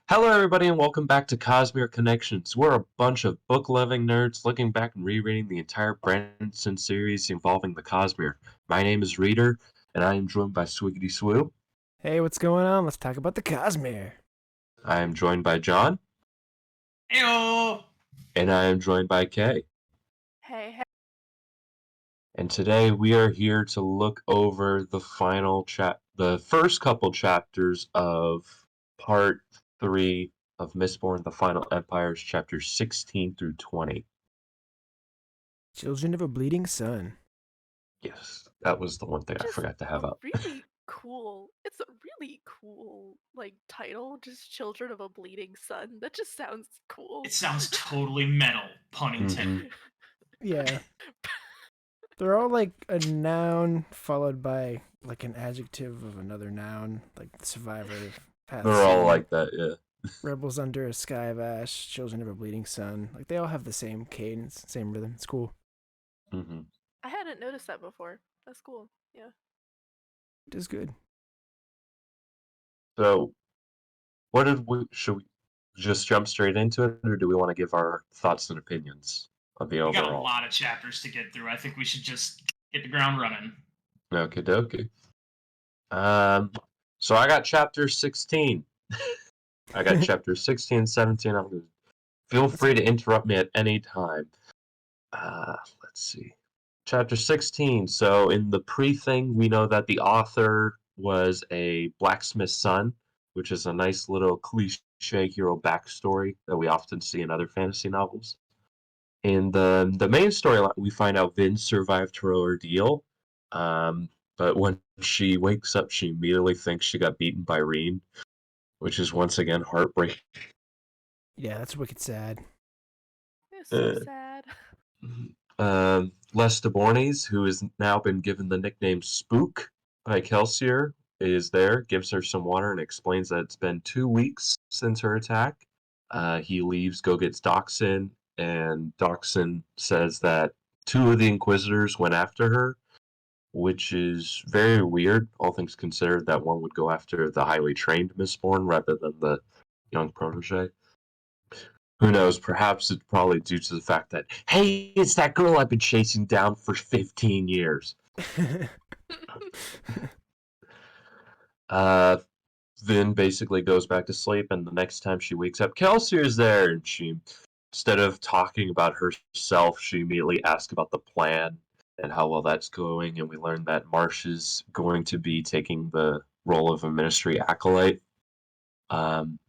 Hello, everybody, and welcome back to Cosmere Connections. We're a bunch of book-loving nerds looking back and rereading the entire Branson series involving the Cosmere. My name is Reader, and I am joined by Swiggity Swoo. Hey, what's going on? Let's talk about the Cosmere. I am joined by John, Heyo! and I am joined by Kay. Hey. And today we are here to look over the first couple chapters of Part 3 of Mistborn, The Final Empires, chapters 16 through 20. Children of a Bleeding Sun. Yes, that was the one thing I forgot to have up. Really cool. It's a really cool title. Just Children of a Bleeding Sun. That just sounds cool. It sounds totally metal, pun Mm-hmm. intended. Yeah. They're all like a noun followed by like an adjective of another noun, like Survivor, Path They're all Seven, like that, yeah. Rebels Under a Sky of Ash, Children of a Bleeding Sun. Like they all have the same cadence, same rhythm. It's cool. Mm-hmm. I hadn't noticed that before. That's cool. Yeah. It is good. So, should we just jump straight into it, or do we want to give our thoughts and opinions of the We got a overall? lot of chapters to get through. I think we should just hit the ground running. Okie dokie. So I got chapter 16. I got chapter 16 and 17. Feel free to interrupt me at any time. Let's see. Chapter 16. So in the pre-thing, we know that the author was a blacksmith's son, which is a nice little cliche hero backstory that we often see in other fantasy novels. In the main storyline, we find out Vin survived her ordeal, but when she wakes up, she immediately thinks she got beaten by Reen, which is once again heartbreaking. Yeah, that's wicked sad. It's so sad. Les DeBornes, who has now been given the nickname Spook by Kelsier, is there, gives her some water, and explains that it's been 2 weeks since her attack. He leaves, gets Doxson, and Doxson says that 2 of the Inquisitors went after her, which is very weird, all things considered, that one would go after the highly trained Mistborn rather than the young protege. Who knows, perhaps it's probably due to the fact that, hey, it's that girl I've been chasing down for 15 years. Vin basically goes back to sleep, and the next time she wakes up, Kelsier's there, and she, instead of talking about herself, she immediately asks about the plan and how well that's going, and we learn that Marsh is going to be taking the role of a ministry acolyte.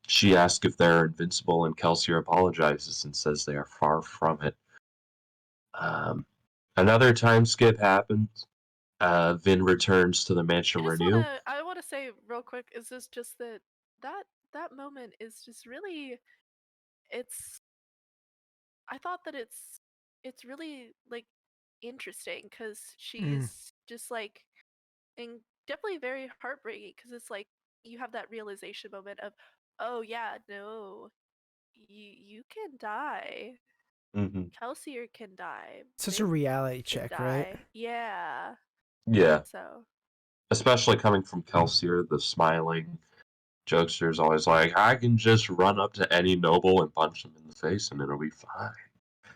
She asks if they're invincible, and Kelsier apologizes and says they are far from it. Another time skip happens. Vin returns to the Mansion Renew. I want to say real quick, is this just that moment is just really, I thought that it's really interesting because she's just and definitely very heartbreaking because it's you have that realization moment of, oh yeah, no, you can die. Mm-hmm. Kelsier can die. Such a reality check, die. right? Yeah. Yeah. So. Especially coming from Kelsier, the smiling jokester is always like, I can just run up to any noble and punch him in the face and it'll be fine.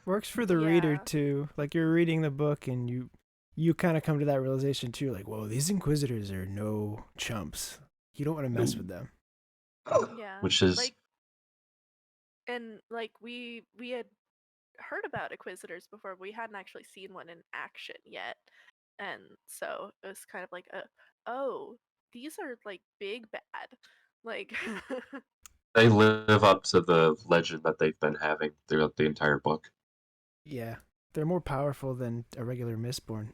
Works for the reader too. Like you're reading the book and you kind of come to that realization too. Like, whoa, these Inquisitors are no chumps. You don't want to mess with them. Yeah. Which is we had heard about Inquisitors before. We hadn't actually seen one in action yet, and so it was kind of like, oh, these are big bad. They live up to the legend that they've been having throughout the entire book. Yeah, they're more powerful than a regular Mistborn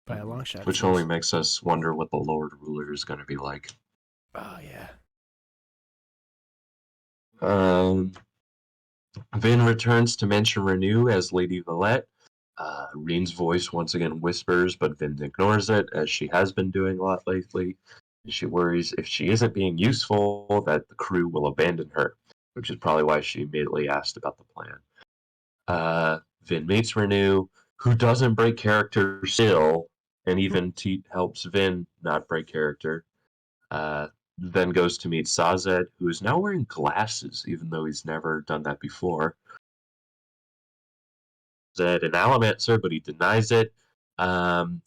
by a long shot. Which only makes us wonder what the Lord Ruler is going to be like. Oh yeah. Vin returns to Mansion Renew as Lady Valette. Reen's voice once again whispers, but Vin ignores it, as she has been doing a lot lately. She worries if she isn't being useful, that the crew will abandon her, which is probably why she immediately asked about the plan. Vin meets Renew, who doesn't break character still, and even helps Vin not break character. then goes to meet Sazed, who is now wearing glasses, even though he's never done that before. Said an Allomancer, but he denies it.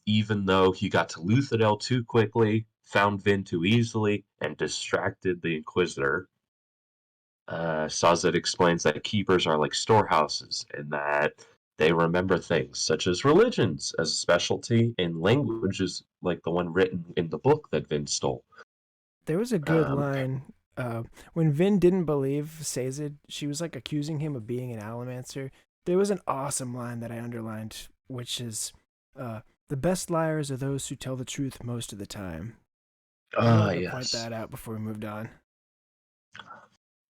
Even though he got to Luthadel too quickly, found Vin too easily, and distracted the Inquisitor. Sazed explains that keepers are like storehouses, and that they remember things such as religions as a specialty, and languages like the one written in the book that Vin stole. There was a good line. When Vin didn't believe Sazed, she was like accusing him of being an Allomancer. There was an awesome line that I underlined, which is, the best liars are those who tell the truth most of the time. I wanted to point that out before we moved on.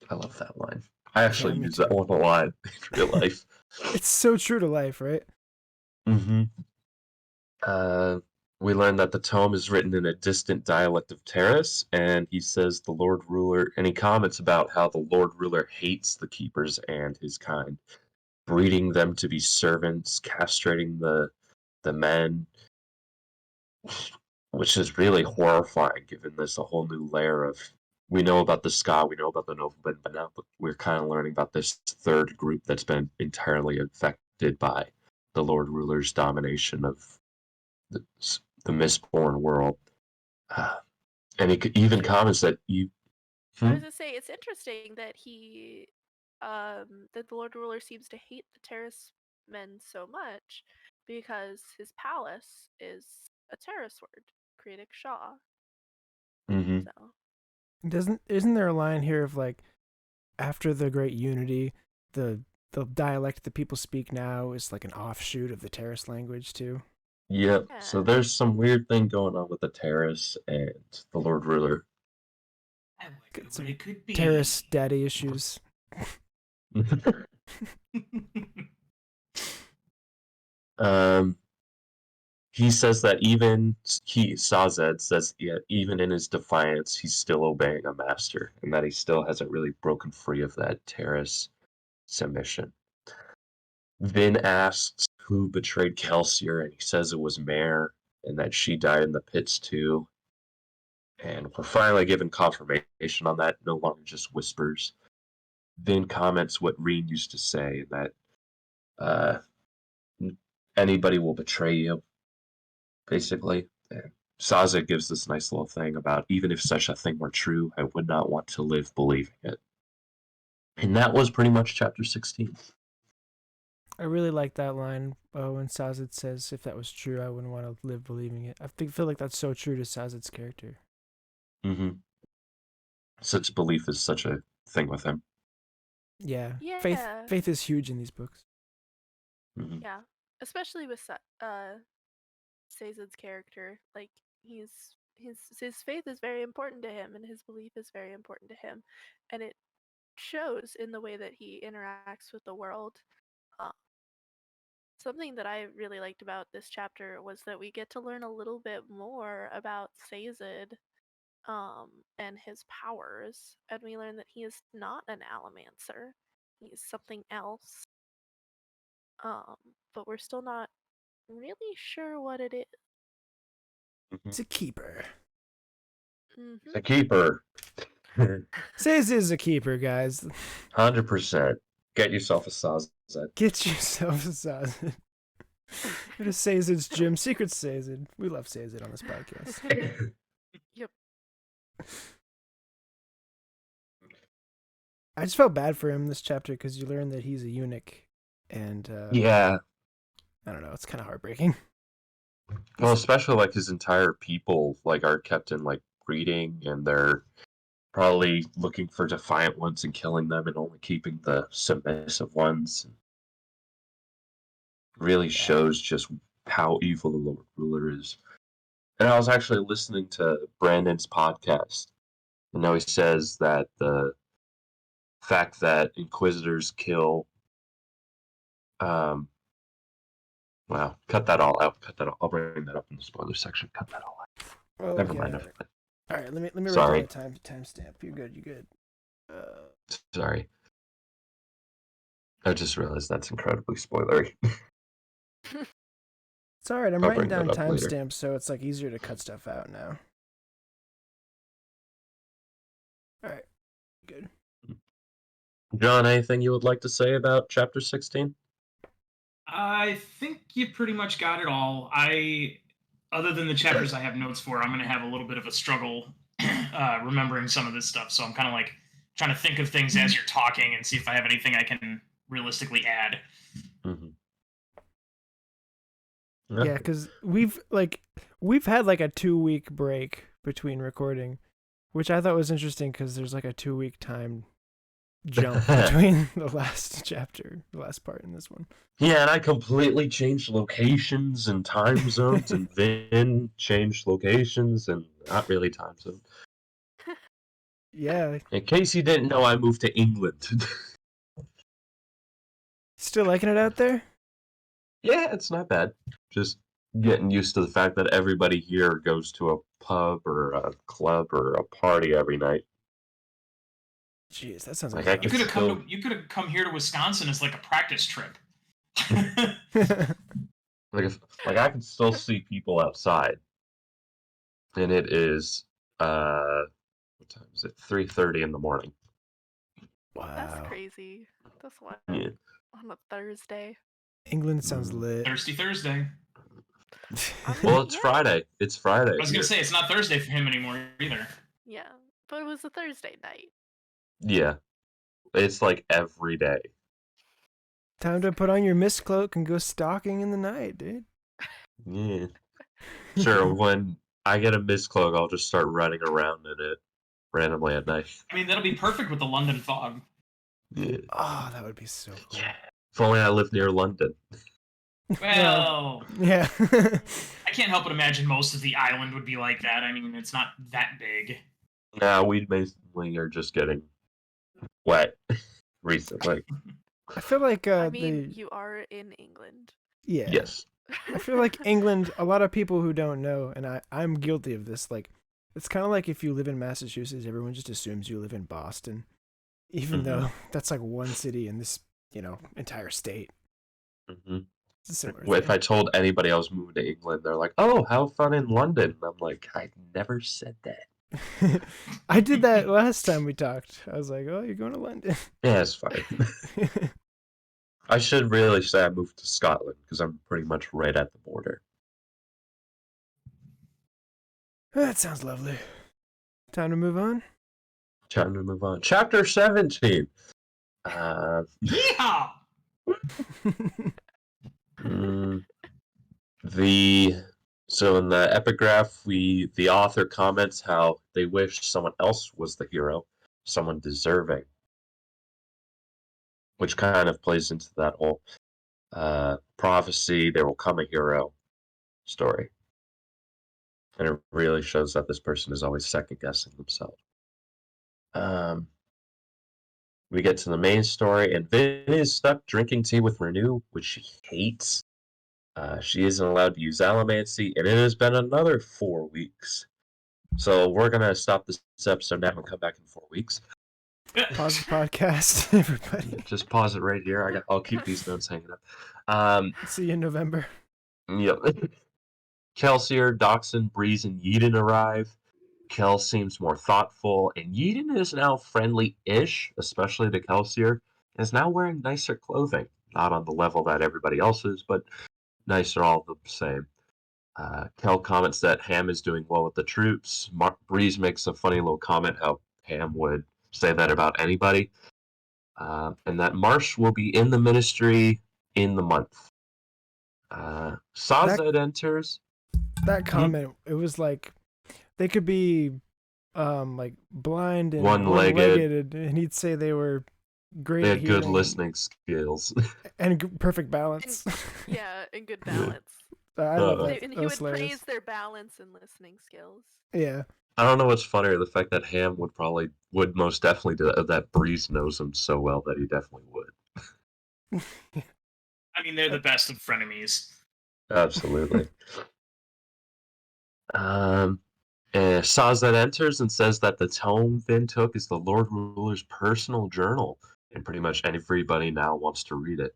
I love that line. I actually use too. that one a lot in real life. It's so true to life, right? Mm-hmm. We learn that the tome is written in a distant dialect of Terrace, and he says the Lord Ruler, and he comments about how the Lord Ruler hates the keepers and his kind, breeding them to be servants, castrating the men, which is really horrifying, given there's a whole new layer of, we know about the Ska, we know about the Noblemen, but now we're kind of learning about this third group that's been entirely affected by the Lord Ruler's domination of the Mistborn world. And he even comments that you... I was gonna say, it's interesting that that the Lord Ruler seems to hate the Terrace men so much because his palace is a Terrace word, Creatic Shaw. Mm-hmm. So. Isn't there a line here of like, after the Great Unity, the dialect that people speak now is like an offshoot of the Terrace language too? Yep. Yeah. So there's some weird thing going on with the Terrace and the Lord Ruler. I wonder what it could be. Terrace daddy issues. He says that Sazed says, yeah, even in his defiance, he's still obeying a master, and that he still hasn't really broken free of that Terrace submission. Vin asks who betrayed Kelsier, and he says it was Mare, and that she died in the pits too. And we're finally given confirmation on that, no longer just whispers. Vin comments what Reen used to say, that anybody will betray you, basically. And Sazed gives this nice little thing about, even if such a thing were true, I would not want to live believing it. And that was pretty much chapter 16. I really like that line when Sazed says, if that was true, I wouldn't want to live believing it. I feel like that's so true to Sazed's character. Mm-hmm. Such belief is such a thing with him. Yeah. Yeah. Faith is huge in these books. Mm-hmm. Yeah, especially with Sazed's character. Like his faith is very important to him, and his belief is very important to him, and it shows in the way that he interacts with the world. Something that I really liked about this chapter was that we get to learn a little bit more about Sazed, and his powers, and we learn that he is not an Allomancer. He's something else. But we're still not really sure what it is. It's a keeper. Mm-hmm. It's a keeper. Sazed is a keeper, guys. 100%. Get yourself a Sazed. Get yourself a Sazed. Go to Sazed's gym. Secret Sazed. We love Sazed on this podcast. Yep. I just felt bad for him this chapter because you learn that he's a eunuch, and yeah, I don't know, it's kind of heartbreaking. well, especially like his entire people like are kept in like breeding, and they're probably looking for defiant ones and killing them, and only keeping the submissive ones. Really shows just how evil the Lord Ruler is. And I was actually listening to Brandon's podcast, and now he says that the fact that Inquisitors kill, well, cut that all out. Cut that all. I'll bring that up in the spoiler section. Cut that all out. Oh, Never okay. mind. All right, let me Sorry. write down a timestamp. You're good. Sorry. I just realized that's incredibly spoilery. It's all right. I'm I'll writing bring down that up later. timestamps, so it's like easier to cut stuff out now. All right. Good. John, anything you would like to say about chapter 16? I think you pretty much got it all. Other than the chapters I have notes for, I'm going to have a little bit of a struggle remembering some of this stuff. So I'm kind of like trying to think of things as you're talking and see if I have anything I can realistically add. Mm-hmm. Yeah, because we've had like a 2-week break between recording, which I thought was interesting because there's like a 2-week time jump between the last part in this one. Yeah, and I completely changed locations and time zones, and Vin changed locations and not really time zones. Yeah. In case you didn't know, I moved to England. Still liking it out there? Yeah, it's not bad. Just getting used to the fact that everybody here goes to a pub or a club or a party every night. Jeez, that sounds Like like You could have come here to Wisconsin as like a practice trip. like I can still see people outside, and it is what time is it? 3:30 in the morning. Wow. That's crazy. That's wild. Yeah. On a Thursday. England sounds lit. Thirsty Thursday. Well, it's Yeah. Friday. It's Friday. I was going to say, it's not Thursday for him anymore either. Yeah, but it was a Thursday night. Yeah, it's like every day. Time to put on your mist cloak and go stalking in the night, dude. Yeah. Sure, when I get a mist cloak, I'll just start running around in it randomly at night. I mean, that'll be perfect with the London fog. Yeah. Oh, that would be so cool. Yeah. If only I lived near London. Well, yeah. I can't help but imagine most of the island would be like that. I mean, it's not that big. Nah, we mainly are just getting wet recently. I feel like I mean, you are in England. Yeah. Yes. I feel like England, a lot of people who don't know, and I'm guilty of this, like, it's kind of like if you live in Massachusetts, everyone just assumes you live in Boston, even though that's like one city in this, entire state. Mm-hmm. It's a similar If thing. I told anybody I was moving to England, they're like, "Oh, how fun in London." I'm like, I never said that. I did that last time we talked. I was like, "Oh, you're going to London." Yeah, it's fine. I should really say I moved to Scotland because I'm pretty much right at the border. That sounds lovely. Time to move on. Time to move on. Chapter 17. Yeehaw! So in the epigraph, the author comments how they wish someone else was the hero, someone deserving, which kind of plays into that whole prophecy, there will come a hero story. And it really shows that this person is always second-guessing themselves. We get to the main story, and Vin is stuck drinking tea with Renew, which she hates. She isn't allowed to use allomancy, and it has been another 4 weeks. So we're going to stop this episode now and come back in 4 weeks. Pause the podcast, everybody. Just pause it right here. I'll keep these notes hanging up. See you in November. Yep. Kelsier, Doxson, Breeze, and Yeadon arrive. Kel seems more thoughtful, and Yeadon is now friendly-ish, especially to Kelsier, and is now wearing nicer clothing. Not on the level that everybody else is, but nicer all the same. Kel comments that Ham is doing well with the troops. Breeze makes a funny little comment how Ham would say that about anybody. And that Marsh will be in the ministry in the month. Sazed enters. That comment, it was like, they could be like blind and one-legged, and he'd say they were great They at had good hearing listening skills. and perfect balance. And good balance. I love that. And That he was would hilarious. praise their balance and listening skills. Yeah. I don't know what's funnier, the fact that Ham would most definitely do that Breeze knows him so well that he definitely would. I mean, they're the best of frenemies. Absolutely. Sazed enters and says that the tome Vin took is the Lord Ruler's personal journal, and pretty much everybody now wants to read it.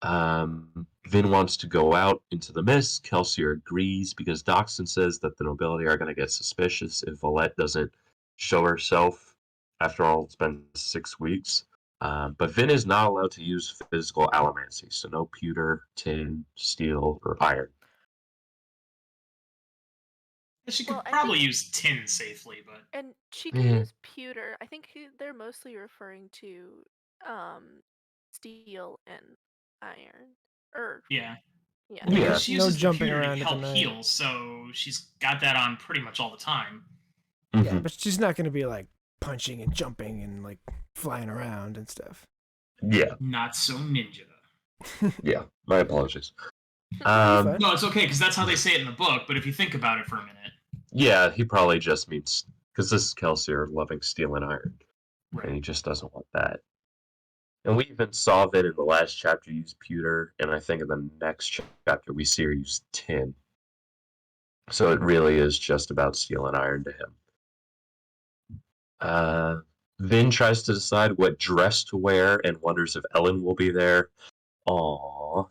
Vin wants to go out into the mist. Kelsier agrees because Doxson says that the nobility are going to get suspicious if Valette doesn't show herself After all, it's been 6 weeks. But Vin is not allowed to use physical allomancy, so no pewter, tin, steel, or iron. She Well, could I probably think, use tin safely, but and she can Yeah. use pewter. I think they're mostly referring to steel and iron. Or yeah. yeah. I mean, Yeah. because she No uses the jumping pewter to around at the help night. heal, so she's got that on pretty much all the time. Yeah, Mhm. but she's not gonna be like punching and jumping and like flying around and stuff. Yeah. Not so ninja. Yeah. My apologies. No, you're fine. No, it's okay, because that's how they say it in the book, but if you think about it for a minute. Yeah, he probably just means because this is Kelsier loving steel and iron, and Right. he just doesn't want that. And we even saw Vin in the last chapter use pewter, and I think in the next chapter we see her use tin. So it really is just about steel and iron to him. Vin tries to decide what dress to wear and wonders if Ellen will be there. Aww.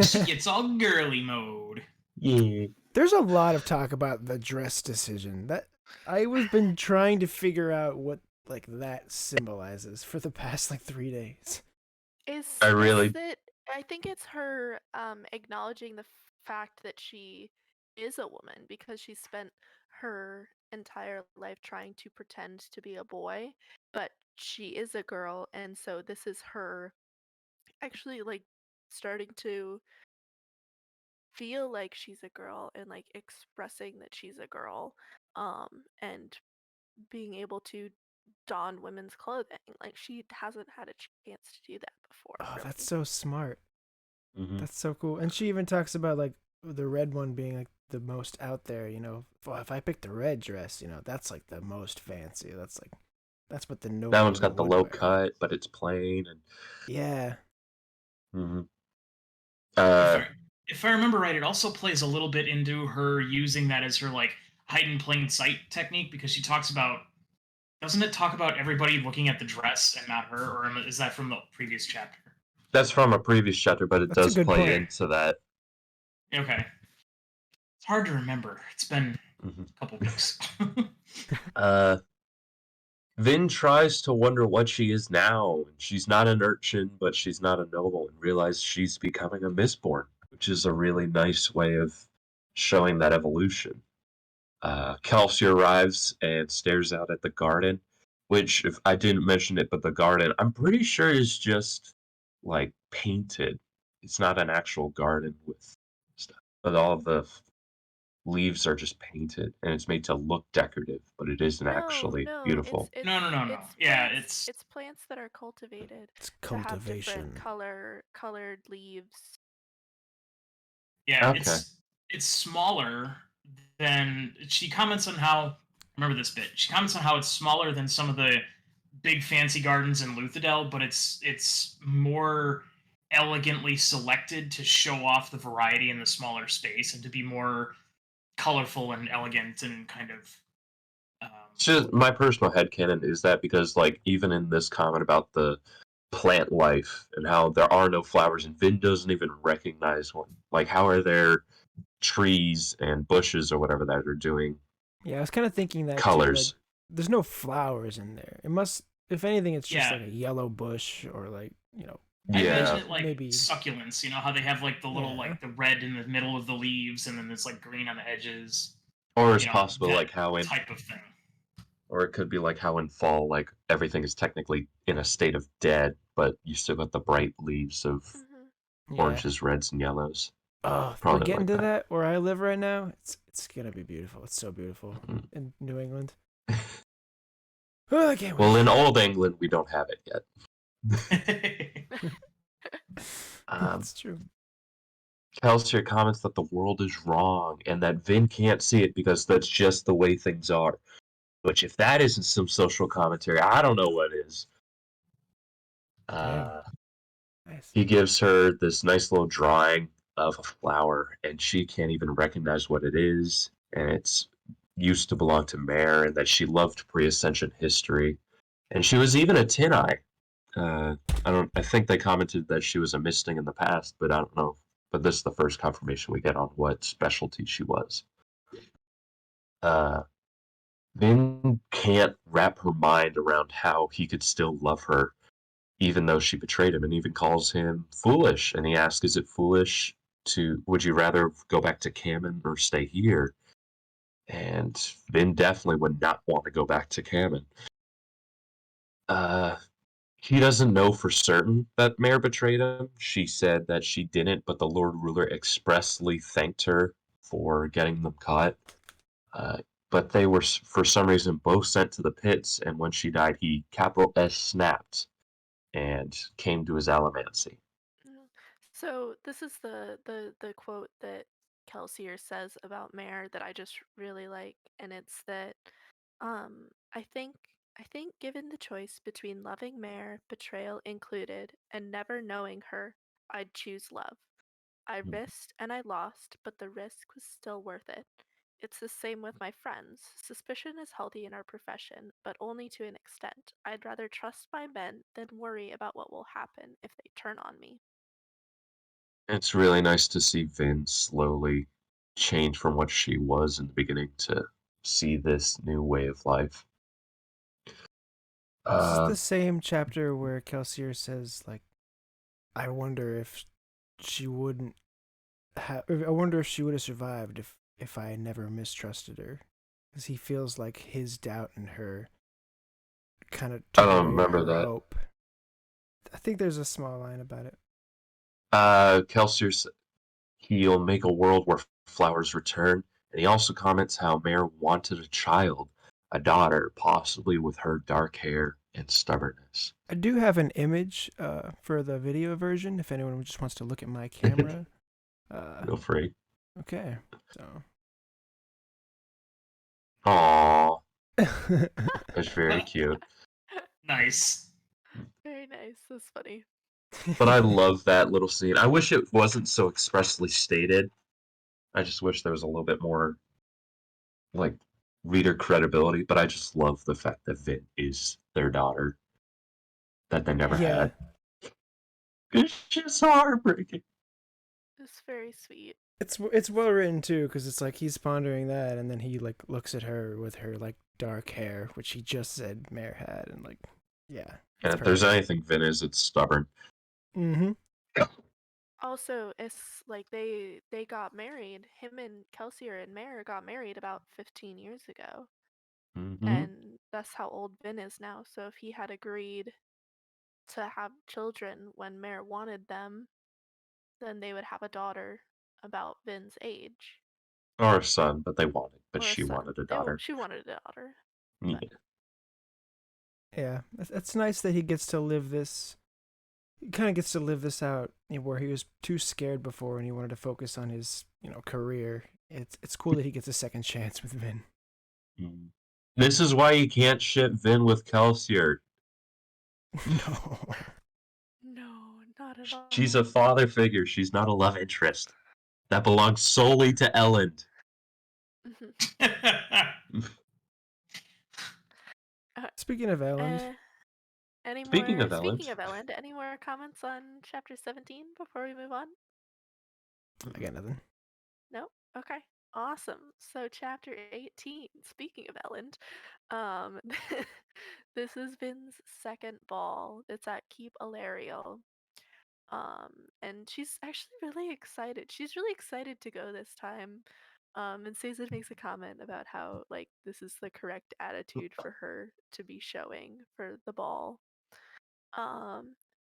She gets all girly mode. Yeah. There's a lot of talk about the dress decision. That I was been trying to figure out what like that symbolizes for the past like 3 days. I really. Is it? I think it's her acknowledging the fact that she is a woman because she spent her entire life trying to pretend to be a boy, but she is a girl, and so this is her actually like starting to feel like she's a girl and like expressing that she's a girl, and being able to don women's clothing. Like she hasn't had a chance to do that before, Oh, really. that's so smart. Mhm. That's so cool. And she even talks about like the red one being like the most out there, Well, if I picked the red dress, that's like the most fancy. That's what the noble That one's woman got the would low wear. cut, but it's plain. And Yeah. mhm. If I remember right, it also plays a little bit into her using that as her like hide in plain sight technique, because she talks about, doesn't it talk about everybody looking at the dress and not her, or is that from the previous chapter? That's from a previous chapter, but it That's a does good play point. into that. Okay. It's hard to remember. It's been Mhm. a couple weeks. Vin tries to wonder what she is now. She's not an urchin, but she's not a noble, and realizes she's becoming a Mistborn, which is a really nice way of showing that evolution. Kelsier arrives and stares out at the garden, which, if I didn't mention it, but the garden, I'm pretty sure is just like painted. It's not an actual garden with stuff, but all of the leaves are just painted, and it's made to look decorative, but it isn't actually No, beautiful. No. it's Yeah, plants. It's plants that are cultivated It's to have different cultivation. colored leaves. yeah, Okay. it's smaller than, she comments on how, remember this bit. She comments on how it's smaller than some of the big fancy gardens in Luthadel, but it's more elegantly selected to show off the variety in the smaller space and to be more colorful and elegant and kind of It's just my personal headcanon is that because, like, even in this comment about the plant life and how there are no flowers, and Vin doesn't even recognize one. Like, how are there trees and bushes or whatever that are doing Yeah, I was kind of thinking that too. Like, colors? there's no flowers in there. It must, if anything, it's just yeah. like a yellow bush or like, I Yeah. imagine it like maybe succulents, you know how they have like the little Yeah. like the red in the middle of the leaves and then it's like green on the edges. Or it's You know, possible, that like, how in, type of thing. or it could be like how in fall, like, everything is technically in a state of dead, but you still got the bright leaves of Hmm. Yeah. oranges, reds, and yellows. Oh, we're Probably getting like to that. that where I live right now. It's gonna be beautiful. It's so beautiful Mhm. in New England. Oh, I can't wait. Well, in Old England, we don't have it yet. That's true. Kelsier comments that the world is wrong and that Vin can't see it because that's just the way things are. Which, if that isn't some social commentary, I don't know what is. Dang. Nice. He gives her this nice little drawing of a flower, and she can't even recognize what it is. And it's used to belong to Mare, and that she loved pre-Ascension history. And she was even a Tin Eye. I think they commented that she was a Misting in the past, but I don't know. But this is the first confirmation we get on what specialty she was. Vin can't wrap her mind around how he could still love her, even though she betrayed him, and even calls him foolish. And he asks, "Is it foolish would you rather go back to Kamen or stay here?" And Vin definitely would not want to go back to Kamen. Uh, he doesn't know for certain that Mare betrayed him. She said that she didn't, but the Lord Ruler expressly thanked her for getting them caught. But they were, for some reason, both sent to the pits, and when she died, he capital S snapped and came to his allomancy. So this is the quote that Kelsier says about Mare that I just really like, and it's that I think given the choice between loving Mare, betrayal included, and never knowing her, I'd choose love. I risked and I lost, but the risk was still worth it. It's the same with my friends. Suspicion is healthy in our profession, but only to an extent. I'd rather trust my men than worry about what will happen if they turn on me. It's really nice to see Vin slowly change from what she was in the beginning to see this new way of life. This is Uh, the same chapter where Kelsier says, like, I wonder if she wouldn't I wonder if she would have survived if I never mistrusted her. Because he feels like his doubt in her kind of I took don't away remember her that. hope. I think there's a small line about it. Kelsier said he'll make a world where flowers return, and he also comments how Mare wanted a child, a daughter, possibly with her dark hair and stubbornness. I do have an image for the video version if anyone just wants to look at my camera. Feel free. Okay, so. Aww, that's very cute. Nice. Very nice. That's funny. But I love that little scene. I wish it wasn't so expressly stated. I just wish there was a little bit more, like, reader credibility. But I just love the fact that Vin is their daughter that they never Yeah. had. It's just so heartbreaking. It's very sweet. It's well written too, because it's like he's pondering that, and then he like looks at her with her like dark hair, which he just said Mare had, and like, yeah. And if there's anything Vin is, it's stubborn. Mm-hmm. Also, it's like they got married. Him and Kelsier and Mare got married about 15 years ago. Mm-hmm. And that's how old Vin is now. So if he had agreed to have children when Mare wanted them, then they would have a daughter about Vin's age. Or a son, but Or a she son. wanted a daughter. She wanted a daughter. Yeah. Yeah, it's nice that he gets to live this. He kind of gets to live this out, where he was too scared before and he wanted to focus on his, career. It's cool that he gets a second chance with Vin. This is why you can't ship Vin with Kelsier. No. No, not at all. She's a father figure. She's not a love interest. That belongs solely to Elend. Speaking of Elend. Speaking of Speaking Elend. of Elend, any more comments on chapter 17 before we move on? I got nothing. No? Okay. Awesome. So chapter 18, speaking of Elend, this is Vin's second ball. It's at Keep Alariel. And she's actually really excited. She's really excited to go this time. And Sazed makes a comment about how like this is the correct attitude for her to be showing for the ball.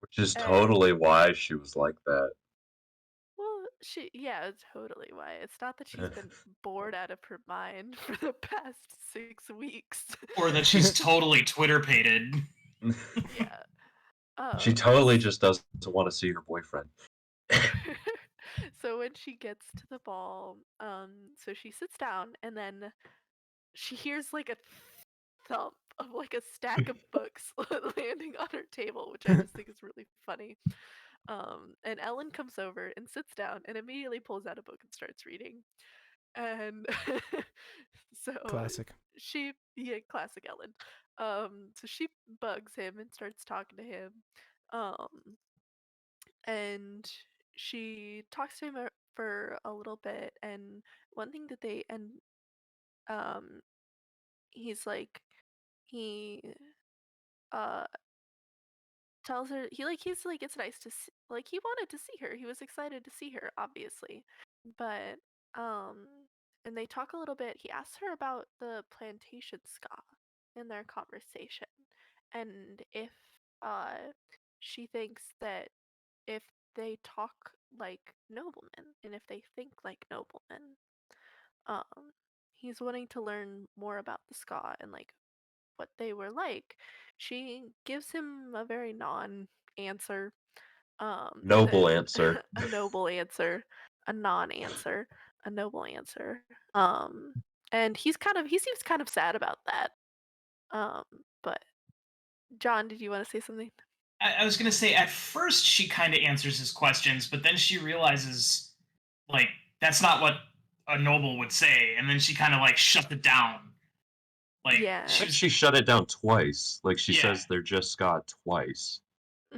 Which is totally why she was like that. Well, yeah, totally why. It's not that she's been bored out of her mind for the past 6 weeks. Or that she's totally Twitter-pated. Yeah. She totally just doesn't want to see her boyfriend. So when she gets to the ball, so she sits down and then she hears like a thump of like a stack of books landing on her table, which I just think is really funny. And Ellen comes over and sits down and immediately pulls out a book and starts reading. And so Classic. classic Ellen. So she bugs him and starts talking to him. And she talks to him for a little bit, and one thing that they and he's like he uh tells her he's like it's nice to see, like he wanted to see her. He was excited to see her, obviously. But um and they talk a little bit. He asks her about the plantation ska in their conversation. And if uh she thinks that if they talk like noblemen and if they think like noblemen, um he's wanting to learn more about the ska and like what they were like. She gives him a very non-answer, Noble that answer. a noble answer, a non-answer, a noble answer. Um, and he seems kind of sad about that. Um, but John, did you want to say something? I was gonna say at first she kind of answers his questions, but then she realizes like that's not what a noble would say, and then she kind of like shut it down. Like I Yeah. she think was, she shut it down twice. Like she yeah, says they're just God twice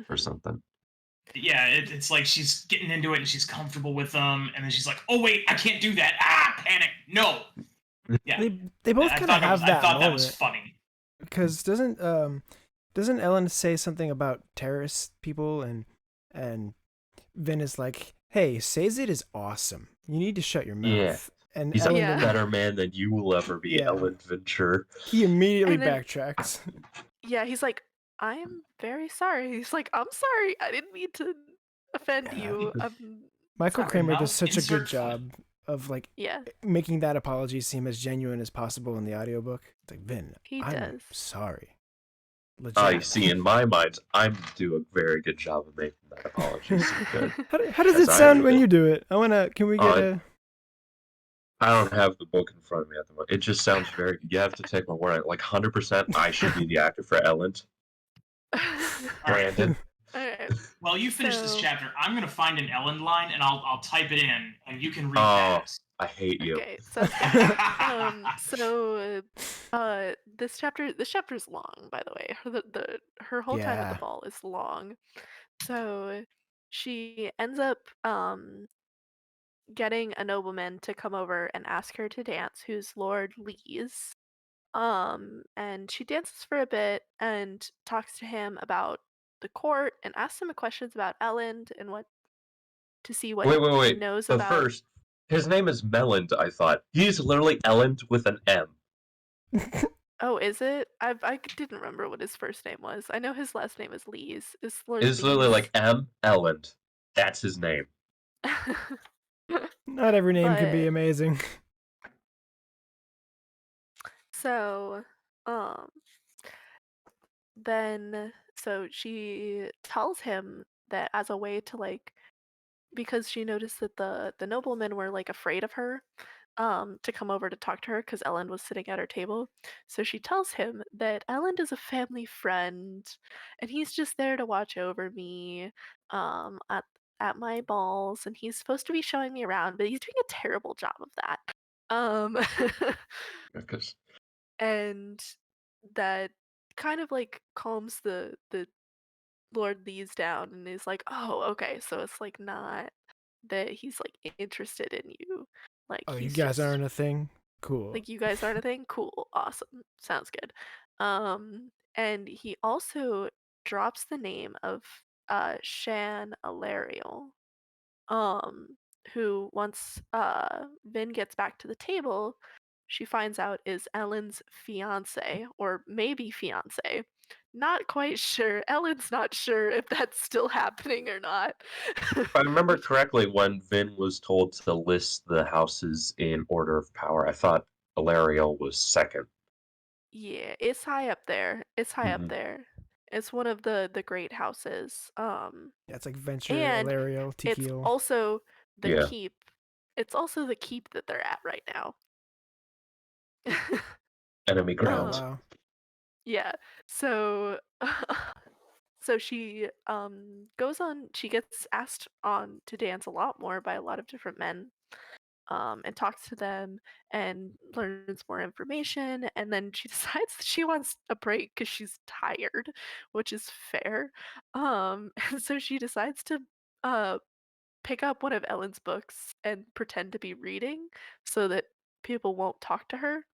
or Mhm. something. yeah. It's like she's getting into it and she's comfortable with them, and then she's like, "Oh wait, I can't do that! Ah, panic! No!" Yeah, They both I kind of thought it was. have I that thought that was moment funny. because doesn't Ellen say something about terrorist people and Vin is like, "Hey, Sazed is awesome. You need to shut your Yeah. mouth." And He's a Ellen Yeah. better man than you will ever be, Yeah. Ellen Venture. he immediately And then backtracks. yeah, he's like, "I'm very sorry." He's like, "I'm sorry. I didn't mean to offend Yeah. you. I'm Michael sorry." Kramer does Mouth, such a good insert foot. job of like Yeah, making that apology seem as genuine as possible in the audiobook. It's like, Vin, he I'm does. sorry. You Legit. see, in my mind, I'm doing a very good job of making that apology seem good. How does As it I sound when feel. you do it? Can we get a I don't have the book in front of me at the moment. It just sounds very. You have to take my word on it. Like 100%, I should be the actor for Ellen. All right. Brandon. Alright. Well, you finish this So chapter. I'm gonna find an Ellen line and I'll type it in, and you can read Oh, that. I hate you. okay, sounds good. So this chapter's long, by the way. Her whole time at the Yeah. ball is long. So she ends up getting a nobleman to come over and ask her to dance, who's Lord Lees. And she dances for a bit and talks to him about the court and asks him questions about Elend and what to see what he Wait. knows But about. first, his name is Melend, I thought. He's literally Ellen with an M. Oh, is it? I didn't remember what his first name was. I know his last name is Lees. Is Lord It's literally Lees. like M. Elland. That's his name. Not every name can be But amazing. so um then so she tells him that as a way to like, because she noticed that the noblemen were like afraid of her, to come over to talk to her because Ellen was sitting at her table. So she tells him that Ellen is a family friend and he's just there to watch over me at my balls, and he's supposed to be showing me around, but he's doing a terrible job of that. Um Because and that kind of like calms the Lord Lees down and is like, "Oh, okay, so it's like not that he's like interested in you. Like Oh, you he's guys just aren't a thing? Cool. like, you guys aren't a thing? Cool, awesome, sounds good." And he also drops the name of Shan Alariel, um, who once Vin gets back to the table, she finds out is Ellen's fiance, or maybe fiance. Not quite sure. Ellen's not sure if that's still happening or not. if I remember correctly, when Vin was told to list the houses in order of power, I thought Alariel was second. Yeah, it's high up there. It's high up Mhm. there. It's one of the great houses. Yeah, it's like Venture, And Alariel, it's Tikil. also the Yeah. keep. It's also the keep that they're at right now. Enemy Oh, ground. wow. Yeah. So so she goes on, she gets asked on to dance a lot more by a lot of different men, and talks to them and learns more information, and then she decides that she wants a break because she's tired, which is fair. And so she decides to uh pick up one of Ellen's books and pretend to be reading so that people won't talk to her.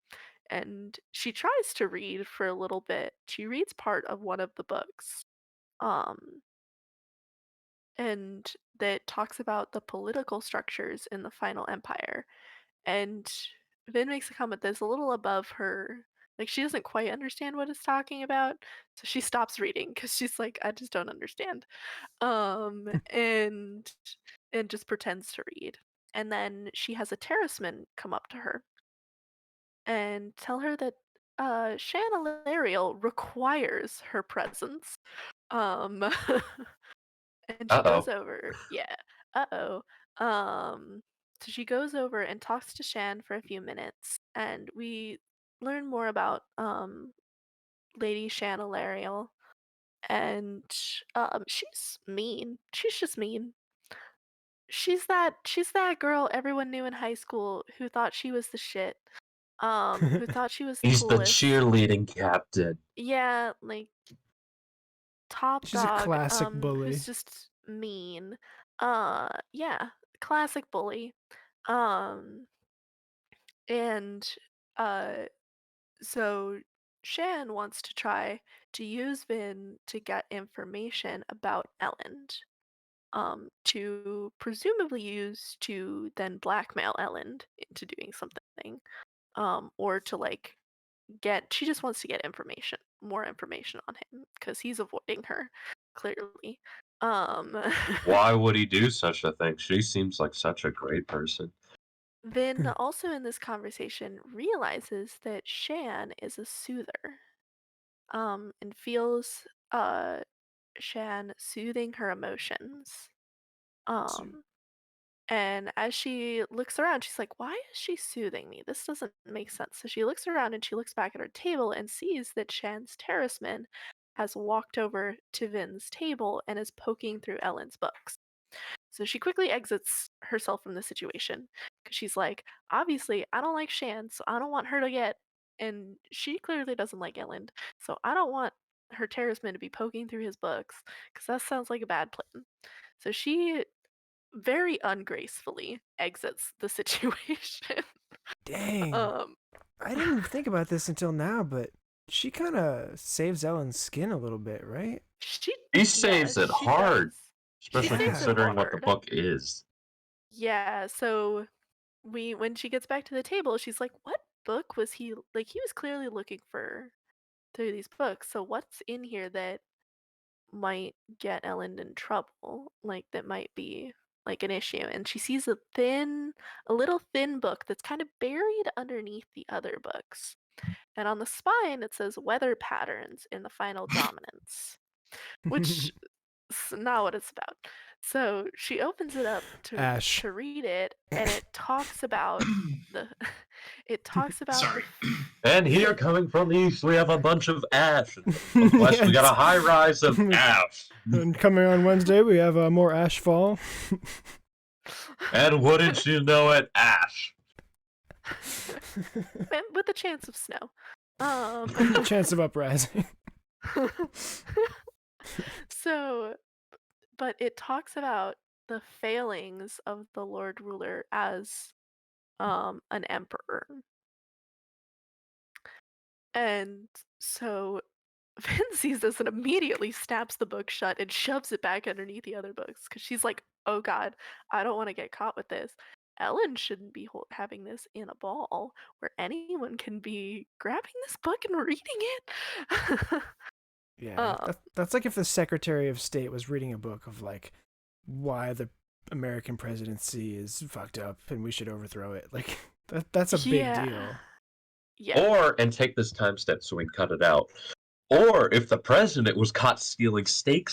and she tries to read for a little bit. She reads part of one of the books, um, and that talks about the political structures in the final empire. And Vin makes a comment that's a little above her. Like she doesn't quite understand what it's talking about, so she stops reading because she's like, I just don't understand. And just pretends to read. And then she has a terraceman come up to her and tell her that Shan Alariel requires her presence. Um and she goes Uh-oh. over, yeah, uh-oh. Um so she goes over and talks to Shan for a few minutes, and we learn more about Lady Shan Alariel. And she's mean. She's just mean. She's that girl everyone knew in high school who thought she was the shit. Who thought she was the He's the coolest. cheerleading captain. Yeah, like top She's a dog, classic bully. who's just mean. Yeah, classic bully. Um, and uh, so Shan wants to try to use Vin to get information about Elend, to presumably use to then blackmail Elend into doing something, or to like she just wants to get information, more information on him because he's avoiding her clearly. Um, Why would he do such a thing? She seems like such a great person. Vin also in this conversation realizes that Shan is a soother, and feels Shan soothing her emotions. Um, And as she looks around, she's like, why is she soothing me? This doesn't make sense. So she looks around and she looks back at her table and sees that Shan's terraceman has walked over to Vin's table and is poking through Ellen's books. So she quickly exits herself from the situation because she's like, obviously, I don't like Shan, so I don't want her to get. And she clearly doesn't like Ellen, so I don't want her terraceman to be poking through his books because that sounds like a bad plan. So she very ungracefully exits the situation. Dang. um I didn't think about this until now, but she kind of saves Ellen's skin a little bit, right? she He yeah, saves it she hard, does. She especially saves it Yeah. considering what the hard. book is. Yeah, so when she gets back to the table, she's like, what book was he like? He was clearly looking for through these books, so what's in here that might get Ellen in trouble, like that might be like an issue? And she sees a little thin book that's kind of buried underneath the other books. And on the spine, it says weather patterns in the final dominance, which is not what it's about. So she opens it up Ash. to read it, and it talks about the it talks about Sorry. And here, coming from the east, we have a bunch of ash. And from the west, we got a Yes. high rise of ash. And coming on Wednesday, we have more ash fall. And wouldn't you know it, ash. and with a chance of snow. Chance of uprising. So, but it talks about the failings of the Lord Ruler as an emperor. And so Vin sees this and immediately snaps the book shut and shoves it back underneath the other books because she's like, oh god, I don't want to get caught with this. Ellen shouldn't be having this in a ball where anyone can be grabbing this book and reading it. Yeah, um, that's like if the Secretary of State was reading a book of like why the American presidency is fucked up and we should overthrow it. Like that's a big deal. Yeah. Or, and take this time step so we can cut it out. Or if the president was caught stealing state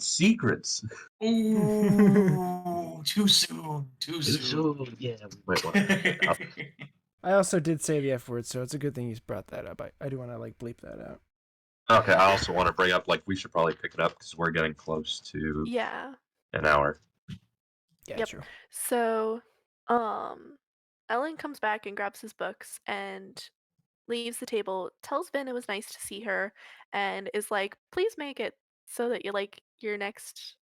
secrets. Ooh, too soon. Too soon. Yeah, we might want to cut that out. I also did say the F word, so it's a good thing you brought that up. I do want to like bleep that out. Okay, I also want to bring up, like, we should probably pick it up because we're getting close to Yeah. an hour. Yeah, Yep. true. So, Ellen comes back and grabs his books and leaves the table, tells Vin it was nice to see her, and is like, please make it so that you like your next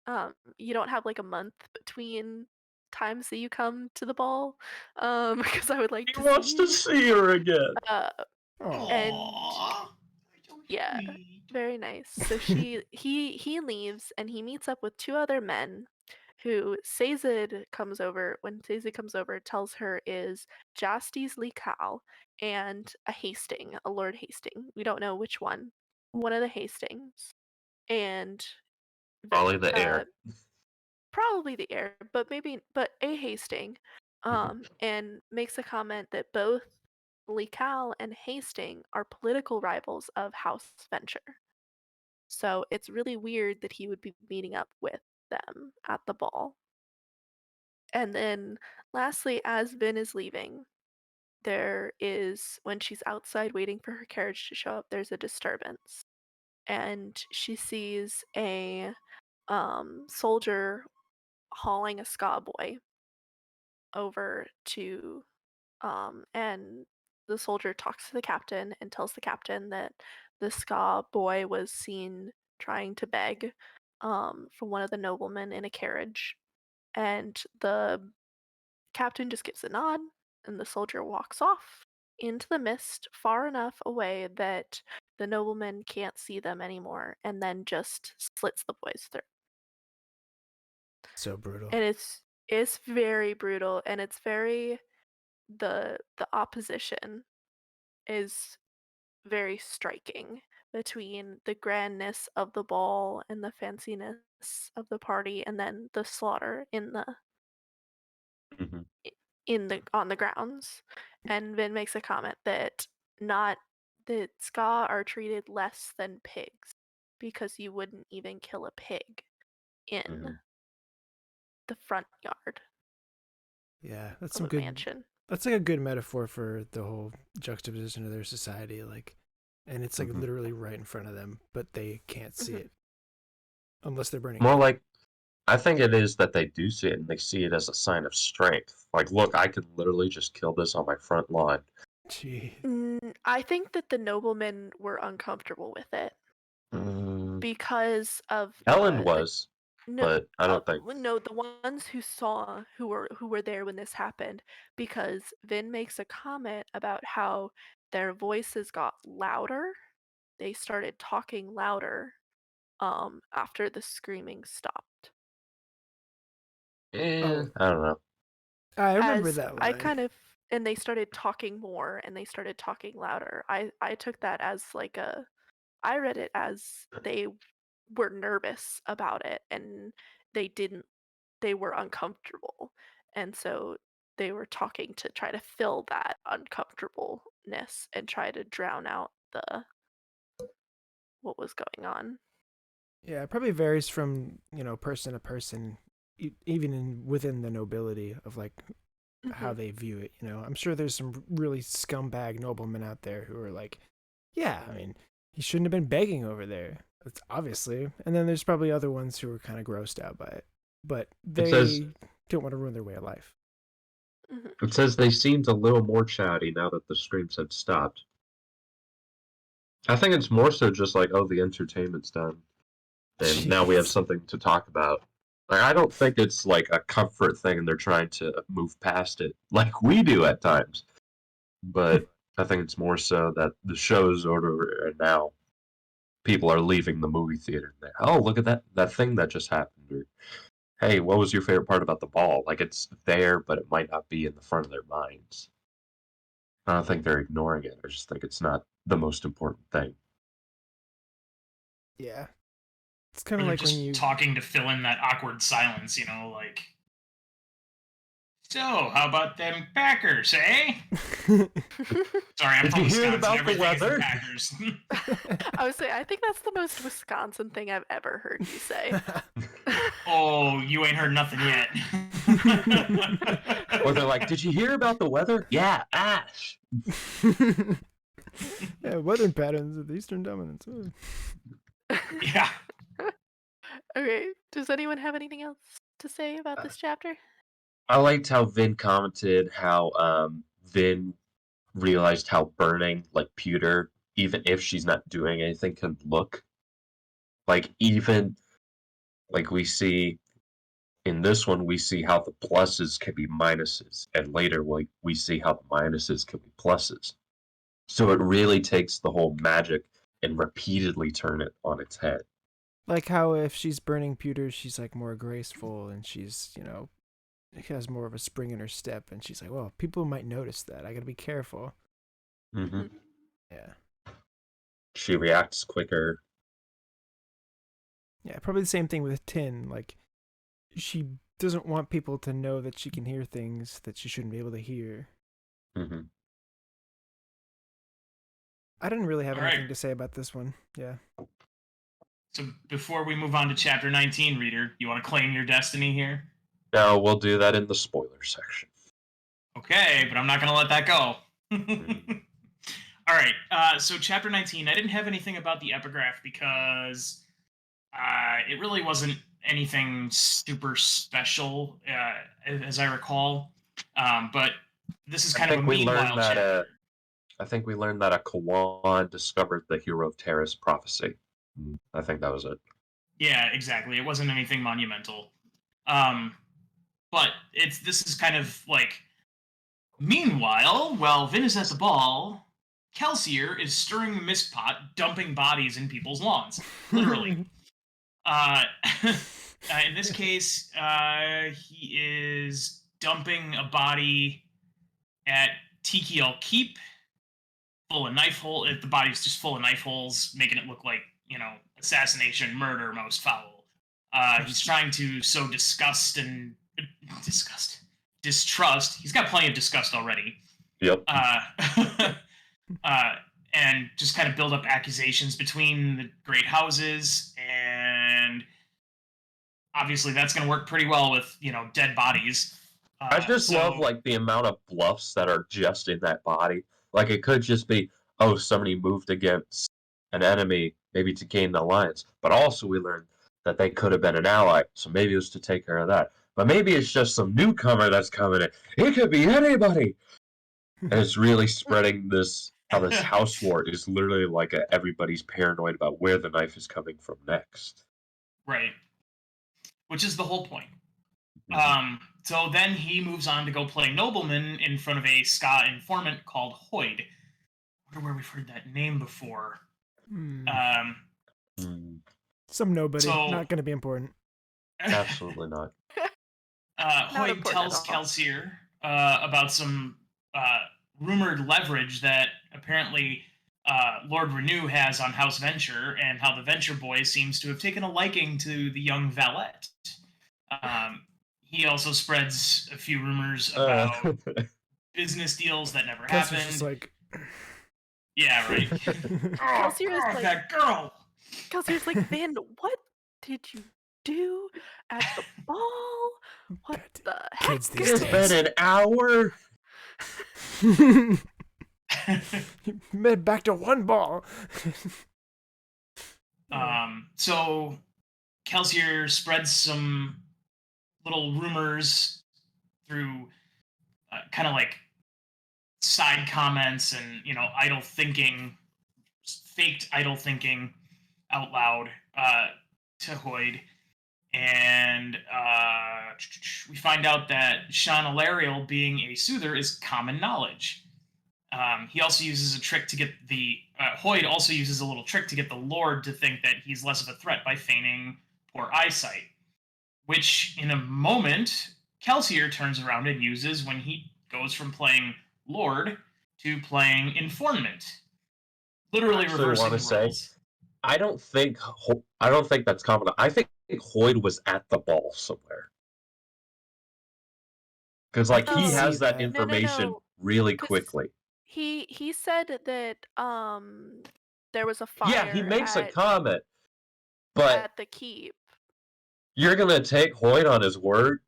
you don't have like a month between times that you come to the ball, because I would like He to wants see to you. see her again. Oh, And Aww. yeah, very nice. So he leaves and he meets up with two other men who Sazed comes over when Sazed comes over tells her is Jastes Likal and a Hasting, a Lord Hasting. We don't know which one. One of the Hastings. And Probably the heir. probably the heir, but a Hasting. And makes a comment that both Likal and Hasting are political rivals of House Venture. So it's really weird that he would be meeting up with them at the ball. And then lastly, as Vin is leaving, when she's outside waiting for her carriage to show up, there's a disturbance. And she sees a soldier hauling a ska boy over to, and the soldier talks to the captain and tells the captain that the ska boy was seen trying to beg from one of the noblemen in a carriage. And the captain just gives a nod, and the soldier walks off into the mist far enough away that the nobleman can't see them anymore, and then just slits the boy's throat. so brutal. And it's very brutal, and it's very the opposition is very striking between the grandness of the ball and the fanciness of the party, and then the slaughter Mhm. on the grounds. And Vin makes a comment that ska are treated less than pigs because you wouldn't even kill a pig in Mhm. the front yard Yeah, that's of some a good. mansion. That's like a good metaphor for the whole juxtaposition of their society, like, and it's like Mhm. literally right in front of them, but they can't see Mhm. it unless they're burning. More it. like, I think it is that they do see it and they see it as a sign of strength. Like, look, I could literally just kill this on my front lawn. Gee. I think that the noblemen were uncomfortable with it because of Ellen the was, no but I don't think. no the ones who were there when this happened, because Vin makes a comment about how their voices got louder. They started talking louder after the screaming stopped. Oh, I don't know. I remember As that I line. kind of and they started talking more and they started talking louder. I took that as like I read it as they were nervous about it and they didn't they were uncomfortable. And so they were talking to try to fill that uncomfortableness and try to drown out the what was going on. Yeah, it probably varies from person to person, within the nobility of like how Mhm. they view it. I'm sure there's some really scumbag noblemen out there who are like, yeah, I mean, he shouldn't have been begging over there. That's obviously. And then there's probably other ones who are kind of grossed out by it, but It says they don't want to ruin their way of life. Mhm. it says they seemed a little more chatty now that the screams had stopped. I think it's more so just like, oh, the entertainment's done, and now we have Jeez. something to talk about. Like, I don't think it's like a comfort thing and they're trying to move past it like we do at times. But I think it's more so that the show's over and now people are leaving the movie theater. And oh, look at that thing that just happened. Or, hey, what was your favorite part about the ball? Like, it's there, but it might not be in the front of their minds. I don't think they're ignoring it. I just think it's not the most important thing. Yeah. It's kind Or of they're like when just you. talking to fill in that awkward silence, like. So, how about them Packers, eh? Sorry, I'm Did from you hear Wisconsin. about the Everything is the weather? Packers. I would say I think that's the most Wisconsin thing I've ever heard you say. Oh, you ain't heard nothing yet. Or they're like, did you hear about the weather? Yeah, ash. Yeah, weather patterns of the Eastern Dominance. Yeah. Okay, does anyone have anything else to say about this chapter? I liked how Vin commented how Vin realized how burning like pewter, even if she's not doing anything, can look. Like even like we see in this one, we see how the pluses can be minuses, and later we see how the minuses can be pluses. So it really takes the whole magic and repeatedly turn it on its head. Like how if she's burning pewters, she's like more graceful and she's, has more of a spring in her step, and she's like, well, people might notice that. I gotta be careful. Mm-hmm. Yeah. She reacts quicker. Yeah, probably the same thing with Tin. Like, she doesn't want people to know that she can hear things that she shouldn't be able to hear. Mm-hmm. I didn't really have All anything right. to say about this one. Yeah. So before we move on to chapter 19, reader, you want to claim your destiny here? Now we'll do that in the spoiler section. Okay, but I'm not going to let that go. All right, so chapter 19, I didn't have anything about the epigraph because it really wasn't anything super special, as I recall. But this is kind of a meanwhile chapter. I think we learned that a Kawan discovered the hero of Terra's prophecy. I think that was it. Yeah, exactly. It wasn't anything monumental. But this is kind of like, meanwhile, while Vin is at the ball, Kelsier is stirring the mist pot, dumping bodies in people's lawns. Literally. In this case, he is dumping a body at Tikiel Keep, full of knife holes. The body's just full of knife holes, making it look like, assassination, murder, most foul. He's trying to sow distrust. He's got plenty of disgust already. Yep. And just kind of build up accusations between the great houses, and obviously that's going to work pretty well with, dead bodies. I just love like the amount of bluffs that are just in that body. Like it could just be, oh, somebody moved against an enemy, maybe to gain the alliance. But also we learned that they could have been an ally, so maybe it was to take care of that. But maybe it's just some newcomer that's coming in. It could be anybody. And it's really spreading this, how this house war is literally like everybody's paranoid about where the knife is coming from next. Right. Which is the whole point. Mm-hmm. So then he moves on to go play nobleman in front of a Ska informant called Hoyd. I wonder where we've heard that name before. Some nobody. Not going to be important. Absolutely not. Hoyd tells Kelsier about some rumored leverage that apparently Lord Renew has on House Venture, and how the Venture boy seems to have taken a liking to the young valet. He also spreads a few rumors about business deals that never happened. Just like... Yeah, right. Kelsier's like, that girl. Kelsier's like, Vin, what did you do at the ball? What the heck? It's been an hour. Made back to one ball. So Kelsier spreads some little rumors through kind of like side comments and, idle thinking, faked idle thinking out loud to Hoyd. And we find out that Sean Alariel being a soother is common knowledge. He also uses a trick to get Hoyd also uses a little trick to get the Lord to think that he's less of a threat by feigning poor eyesight, which in a moment Kelsier turns around and uses when he goes from playing Lord to playing informant. Literally reversing the roles. I don't think that's common. I think Hoyd was at the ball somewhere. Because he has that information really quickly. He said that there was a fire. Yeah, he makes a comment, but at the keep. You're gonna take Hoyd on his word?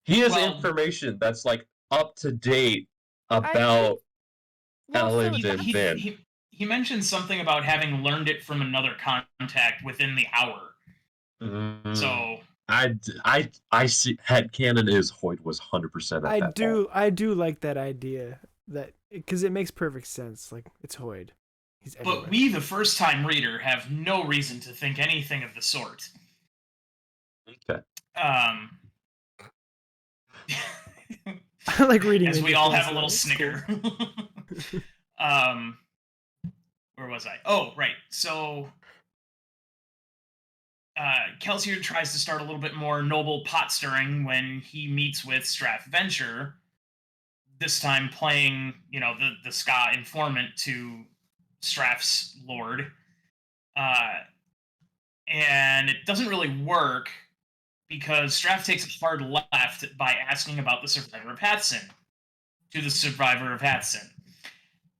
He has information that's up to date about Melend and Vin. He mentioned something about having learned it from another contact within the hour. Mm-hmm. So I see headcanon is Hoyd was 100% at that ball. I do like that idea, that because it makes perfect sense. Like, it's Hoyd. He's everywhere. But we, the first-time reader, have no reason to think anything of the sort. Okay. Um, I like reading as in we your all face, have a little though. It's snicker. cool. Where was I? Oh, right. So Kelsier tries to start a little bit more noble pot stirring when he meets with Strath Venture, this time playing, the ska informant to Strath's lord. And it doesn't really work because Strath takes a hard left by asking about the survivor of Hatson to the survivor of Hatson.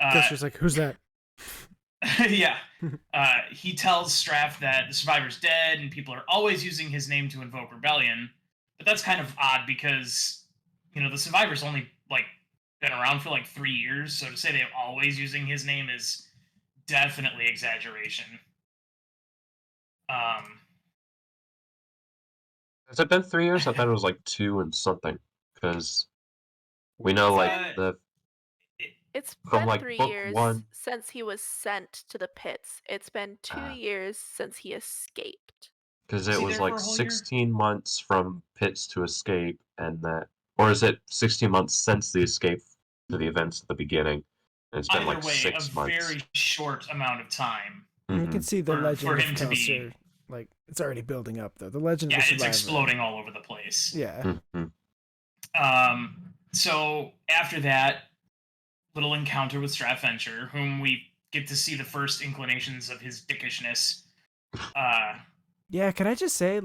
Kelser's like, who's that? Yeah. He tells Strath that the survivor's dead and people are always using his name to invoke rebellion. But that's kind of odd because, the survivor's only, been around for, 3 years. So to say they're always using his name is definitely exaggeration. Has it been 3 years? I thought it was like 2 and something. Because we know, It's from been like 3 book years 1. since he was sent to the pits. It's been 2 years since he escaped. Because Was it he was there for like a whole year? 16 months from pits to escape, and that, or is it 16 months since the escape to the events at the beginning? And it's been Either like way, 6 a months. very short amount of time. We can see the For legend him of to be- Kelsier. Like, it's already building up, though. The legend Yeah, of the it's survivor. exploding all over the place. Yeah. So after that little encounter with Strath Venture, whom we get to see the first inclinations of his dickishness. Yeah, can I just say,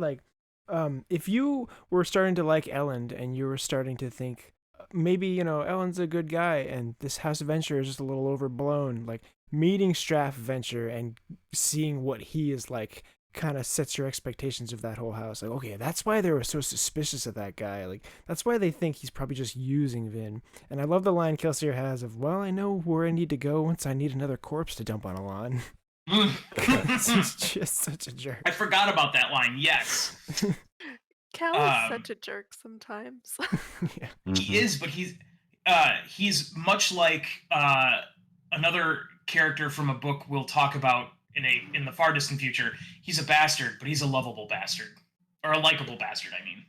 if you were starting to like Elend and you were starting to think, maybe, Elend's a good guy and this House of Venture is just a little overblown, like, meeting Strath Venture and seeing what he is like kind of sets your expectations of that whole house. Like, okay, that's why they were so suspicious of that guy. Like, that's why they think he's probably just using Vin. And I love the line Kelsier has of, well, I know where I need to go once I need another corpse to dump on a lawn. He's just such a jerk. I forgot about that line. Yes. Cal is such a jerk sometimes. Yeah. He is, but he's much like another character from a book we'll talk about in the far distant future. He's a bastard, but he's a lovable bastard. Or a likable bastard, I mean.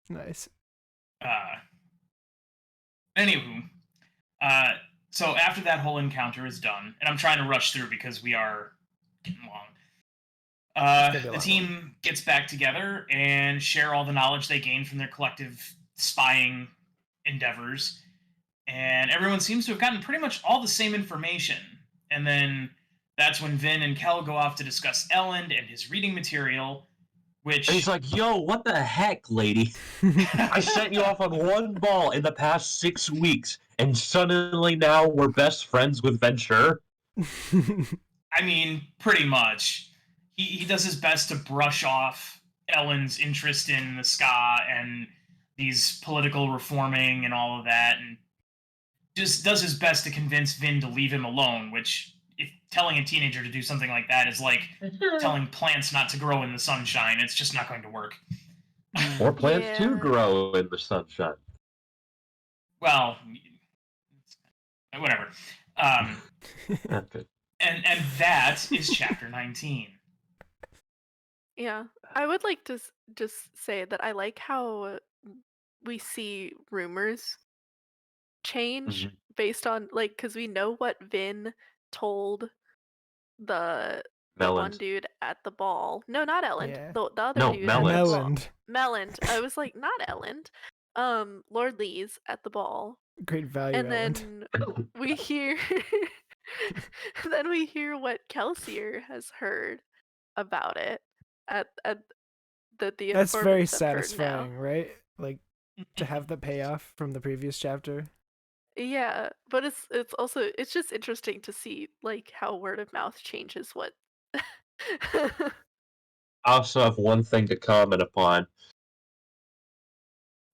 Nice. Anywho, so after that whole encounter is done, and I'm trying to rush through because we are getting long. The team gets back together and share all the knowledge they gained from their collective spying endeavors, and everyone seems to have gotten pretty much all the same information. And then that's when Vin and Kel go off to discuss Elend and his reading material, which... And he's like, yo, what the heck, lady? I sent you off on one ball in the past 6 weeks, and suddenly now we're best friends with Venture? I mean, pretty much. He does his best to brush off Elend's interest in the ska and these political reforming and all of that, and just does his best to convince Vin to leave him alone, which, if telling a teenager to do something like that is like telling plants not to grow in the sunshine, it's just not going to work. Or plants to grow in the sunshine. Well, whatever. Okay. And that is chapter 19. Yeah, I would like to just say that I like how we see rumors change based on, because we know what Vin told the one dude at the ball. No, not Elend. Yeah. The other No, dude Melend. at the ball. Melend. Melend. I was like, not Elend. Lord Lee's at the ball. Great value, And Elend. then we hear then we hear what Kelsier has heard about it at the That's very informants have heard now. satisfying, right? Like, to have the payoff from the previous chapter. Yeah, but it's also just interesting to see like how word of mouth changes what. I also have one thing to comment upon.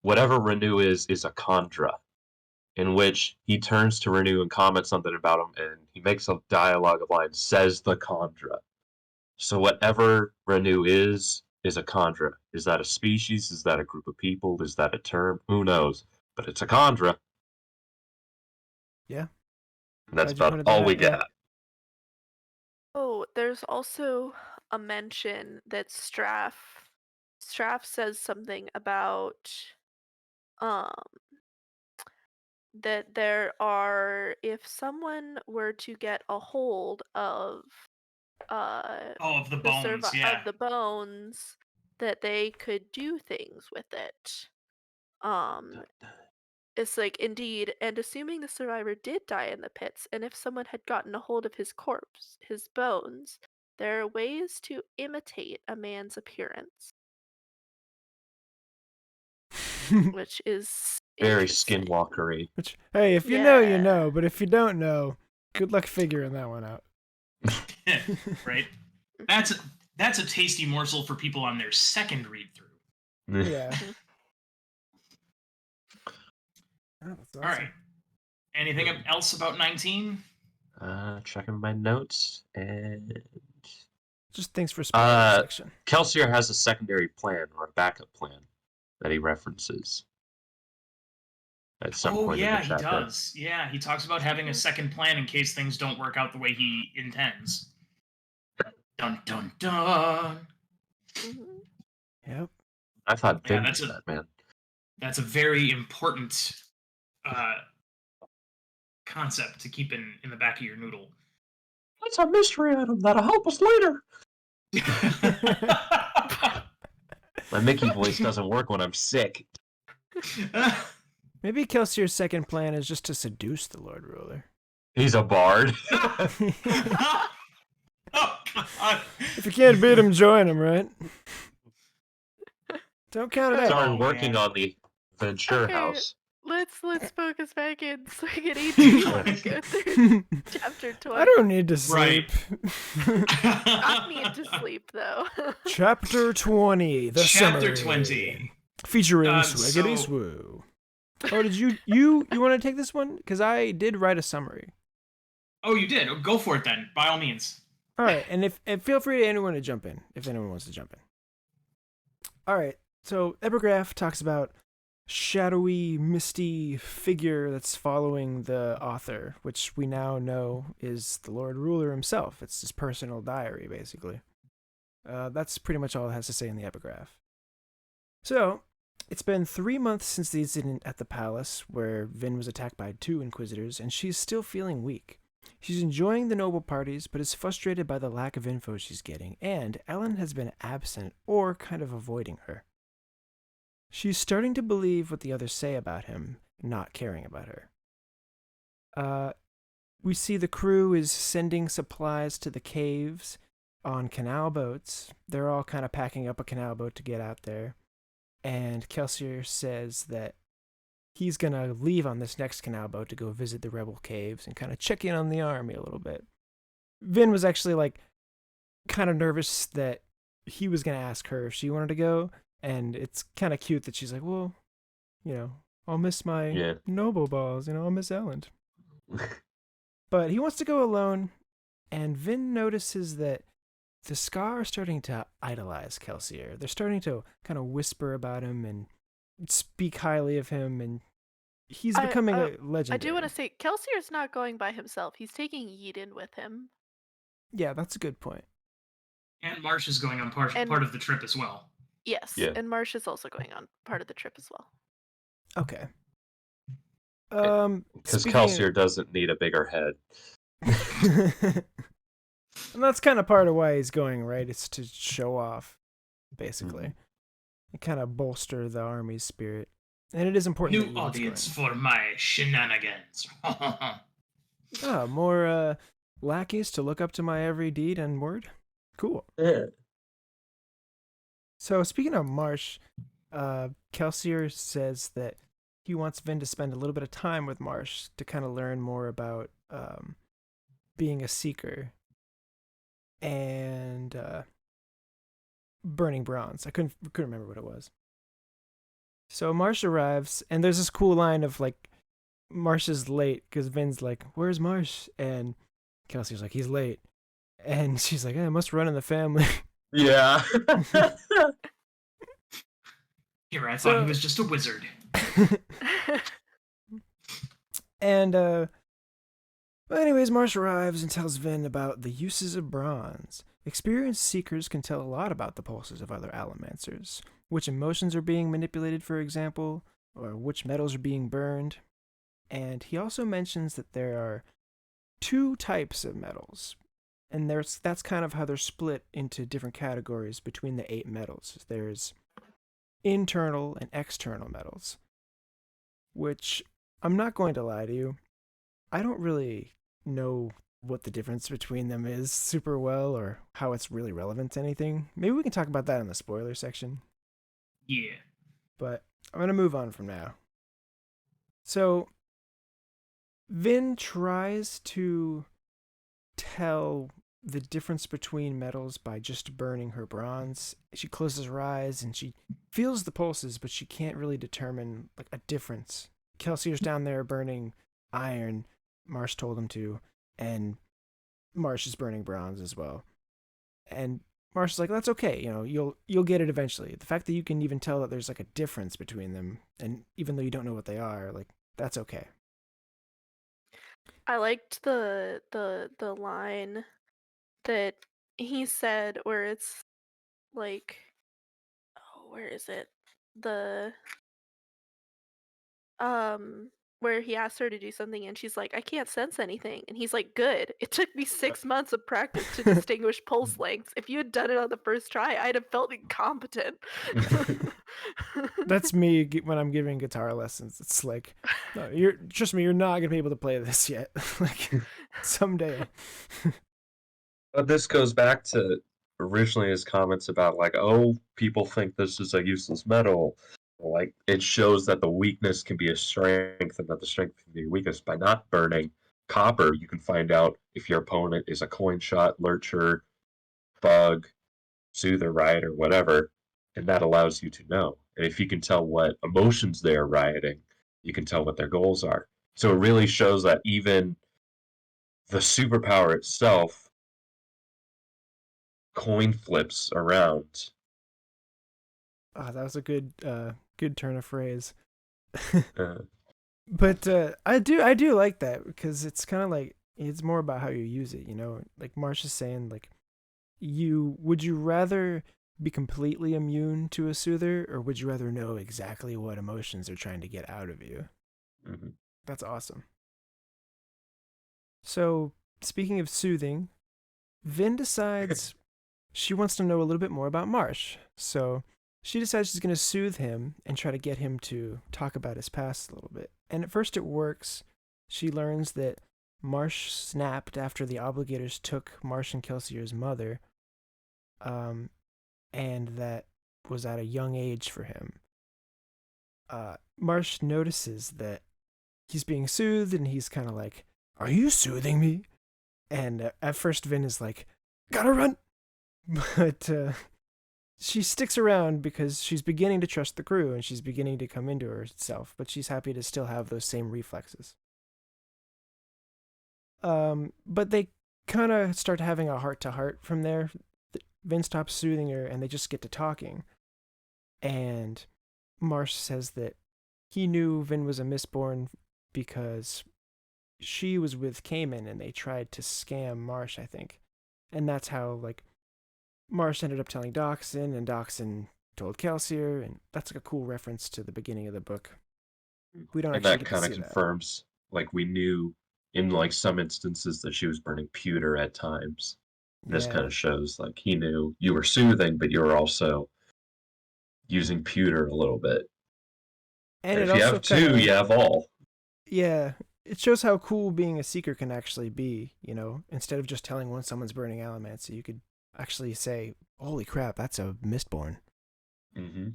Whatever Renew is a Khandra, in which he turns to Renew and comments something about him, and he makes a dialogue line, says the Khandra. So whatever Renew is a Khandra. Is that a species? Is that a group of people? Is that a term? Who knows? But it's a Khandra. Yeah. And that's about all we got. Oh, there's also a mention that Strath Straff says something about um that if someone were to get a hold of of the bones, yeah. of the bones, that they could do things with it. Um, it's like, indeed, and assuming the survivor did die in the pits, and if someone had gotten a hold of his corpse, his bones, there are ways to imitate a man's appearance, which is Very interesting. skinwalkery. Which, hey, if you know, you Yeah. know. But if you don't know, good luck figuring that one out. Right? That's a tasty morsel for people on their second read through. Yeah. Oh, that's awesome. All right. Anything else about 19? Checking my notes and Just thanks for spoiler section. Kelsier has a secondary plan or a backup plan that he references at some point in the chapter. He does. Yeah, he talks about having a second plan in case things don't work out the way he intends. Dun dun dun. Yep. I thought Vin did that, man. That's a very important concept to keep in the back of your noodle. It's a mystery item that'll help us later. My Mickey voice doesn't work when I'm sick. Maybe Kelsier's second plan is just to seduce the Lord Ruler. He's a bard. Oh, God. If you can't beat him, join him, right? Don't count it out. Started working on the Venture Okay. House. Let's focus back in. Swiggity. Do you want to go through chapter 20? I don't need to sleep. I need to sleep though. Chapter 20. The Chapter summary. 20. Featuring Swiggity Swoo. Oh, did you want to take this one? Because I did write a summary. Oh, you did? Go for it then, by all means. All right, and feel free to anyone to jump in, if anyone wants to jump in. All right, so Epigraph talks about shadowy, misty figure that's following the author, which we now know is the Lord Ruler himself. It's his personal diary, basically. That's pretty much all it has to say in the epigraph. So, it's been 3 months since the incident at the palace, where Vin was attacked by 2 Inquisitors, and she's still feeling weak. She's enjoying the noble parties, but is frustrated by the lack of info she's getting, and Ellen has been absent or kind of avoiding her. She's starting to believe what the others say about him, not caring about her. We see the crew is sending supplies to the caves on canal boats. They're all kind of packing up a canal boat to get out there. And Kelsier says that he's going to leave on this next canal boat to go visit the rebel caves and kind of check in on the army a little bit. Vin was actually kind of nervous that he was going to ask her if she wanted to go. And it's kind of cute that she's like, well, I'll miss my noble balls, I'll miss Ellen. But he wants to go alone, and Vin notices that the Ska are starting to idolize Kelsier. They're starting to kind of whisper about him and speak highly of him, and he's becoming a legendary. I do want to say, Kelsier's not going by himself. He's taking Eden with him. Yeah, that's a good point. And Marsh is going on part of the trip as well. Yes, and Marsh is also going on part of the trip as well. Okay. Because Kelsier doesn't need a bigger head. And that's kind of part of why he's going, right? It's to show off, basically. Mm-hmm. And kind of bolster the army's spirit. And it is important. New audience for my shenanigans. More lackeys to look up to my every deed and word? Cool. Yeah. So speaking of Marsh, Kelsier says that he wants Vin to spend a little bit of time with Marsh to kind of learn more about being a seeker and burning bronze. I couldn't remember what it was. So Marsh arrives, and there's this cool line of Marsh is late because Vin's like, "Where's Marsh?" And Kelsier's like, "He's late," and she's like, "I must run in the family." Yeah. Here, I thought he was just a wizard. And anyways, Marsh arrives and tells Vin about the uses of bronze. Experienced seekers can tell a lot about the pulses of other allomancers, which emotions are being manipulated, for example, or which metals are being burned. And he also mentions that there are 2 types of metals, and that's kind of how they're split into different categories between the 8 metals. There's internal and external metals, which I'm not going to lie to you, I don't really know what the difference between them is super well or how it's really relevant to anything. Maybe we can talk about that in the spoiler section. Yeah. But I'm going to move on from now. So, Vin tries to tell the difference between metals by just burning her bronze. She closes her eyes and she feels the pulses, but she can't really determine like a difference. Kelsier's down there burning iron, Marsh told him to, and Marsh is burning bronze as well. And Marsh is like, that's okay, you'll get it eventually. The fact that you can even tell that there's like a difference between them, and even though you don't know what they are, like, that's okay. I liked the line that he said where it's like, oh, where is it? The where he asked her to do something and she's like, I can't sense anything. And he's like, good. It took me 6 months of practice to distinguish pulse lengths. If you had done it on the first try, I'd have felt incompetent. That's me when I'm giving guitar lessons. It's like, no, trust me, you're not gonna be able to play this yet. Like, someday. But this goes back to originally his comments about like, oh, people think this is a useless metal. Like, it shows that the weakness can be a strength and that the strength can be a weakness. By not burning copper, you can find out if your opponent is a coin shot, lurcher, bug, soother, riot, or whatever, and that allows you to know. And if you can tell what emotions they are rioting, you can tell what their goals are. So it really shows that even the superpower itself coin flips around. Oh, that was a good turn of phrase. Uh, But I do like that because it's kind of like it's more about how you use it, Like Marsh is saying, like, would you rather be completely immune to a soother, or would you rather know exactly what emotions they're trying to get out of you? mm-hmm. That's awesome. So, speaking of soothing, Vin decides she wants to know a little bit more about Marsh. So, she decides she's going to soothe him and try to get him to talk about his past a little bit. And at first it works. She learns that Marsh snapped after the Obligators took Marsh and Kelsier's mother, and that was at a young age for him. Marsh notices that he's being soothed, and he's kind of like, are you soothing me? And at first Vin is like, gotta run! But she sticks around because she's beginning to trust the crew and she's beginning to come into herself, but she's happy to still have those same reflexes. But they kind of start having a heart-to-heart from there. Vin stops soothing her and they just get to talking. And Marsh says that he knew Vin was a Mistborn because she was with Cayman and they tried to scam Marsh, I think. And that's how, like, Marsh ended up telling Doxson, and Doxson told Kelsier, and that's like a cool reference to the beginning of the book. We don't and actually that get kind to of see confirms, like, we knew in like some instances that she was burning pewter at times. that. This kind of shows like he knew you were soothing, but you were also using pewter a little bit. And And it if you also have two, you have all. Yeah, it shows how cool being a seeker can actually be, Instead of just telling when someone's burning allomancy, you could actually say, holy crap, that's a Mistborn. Mm-hmm.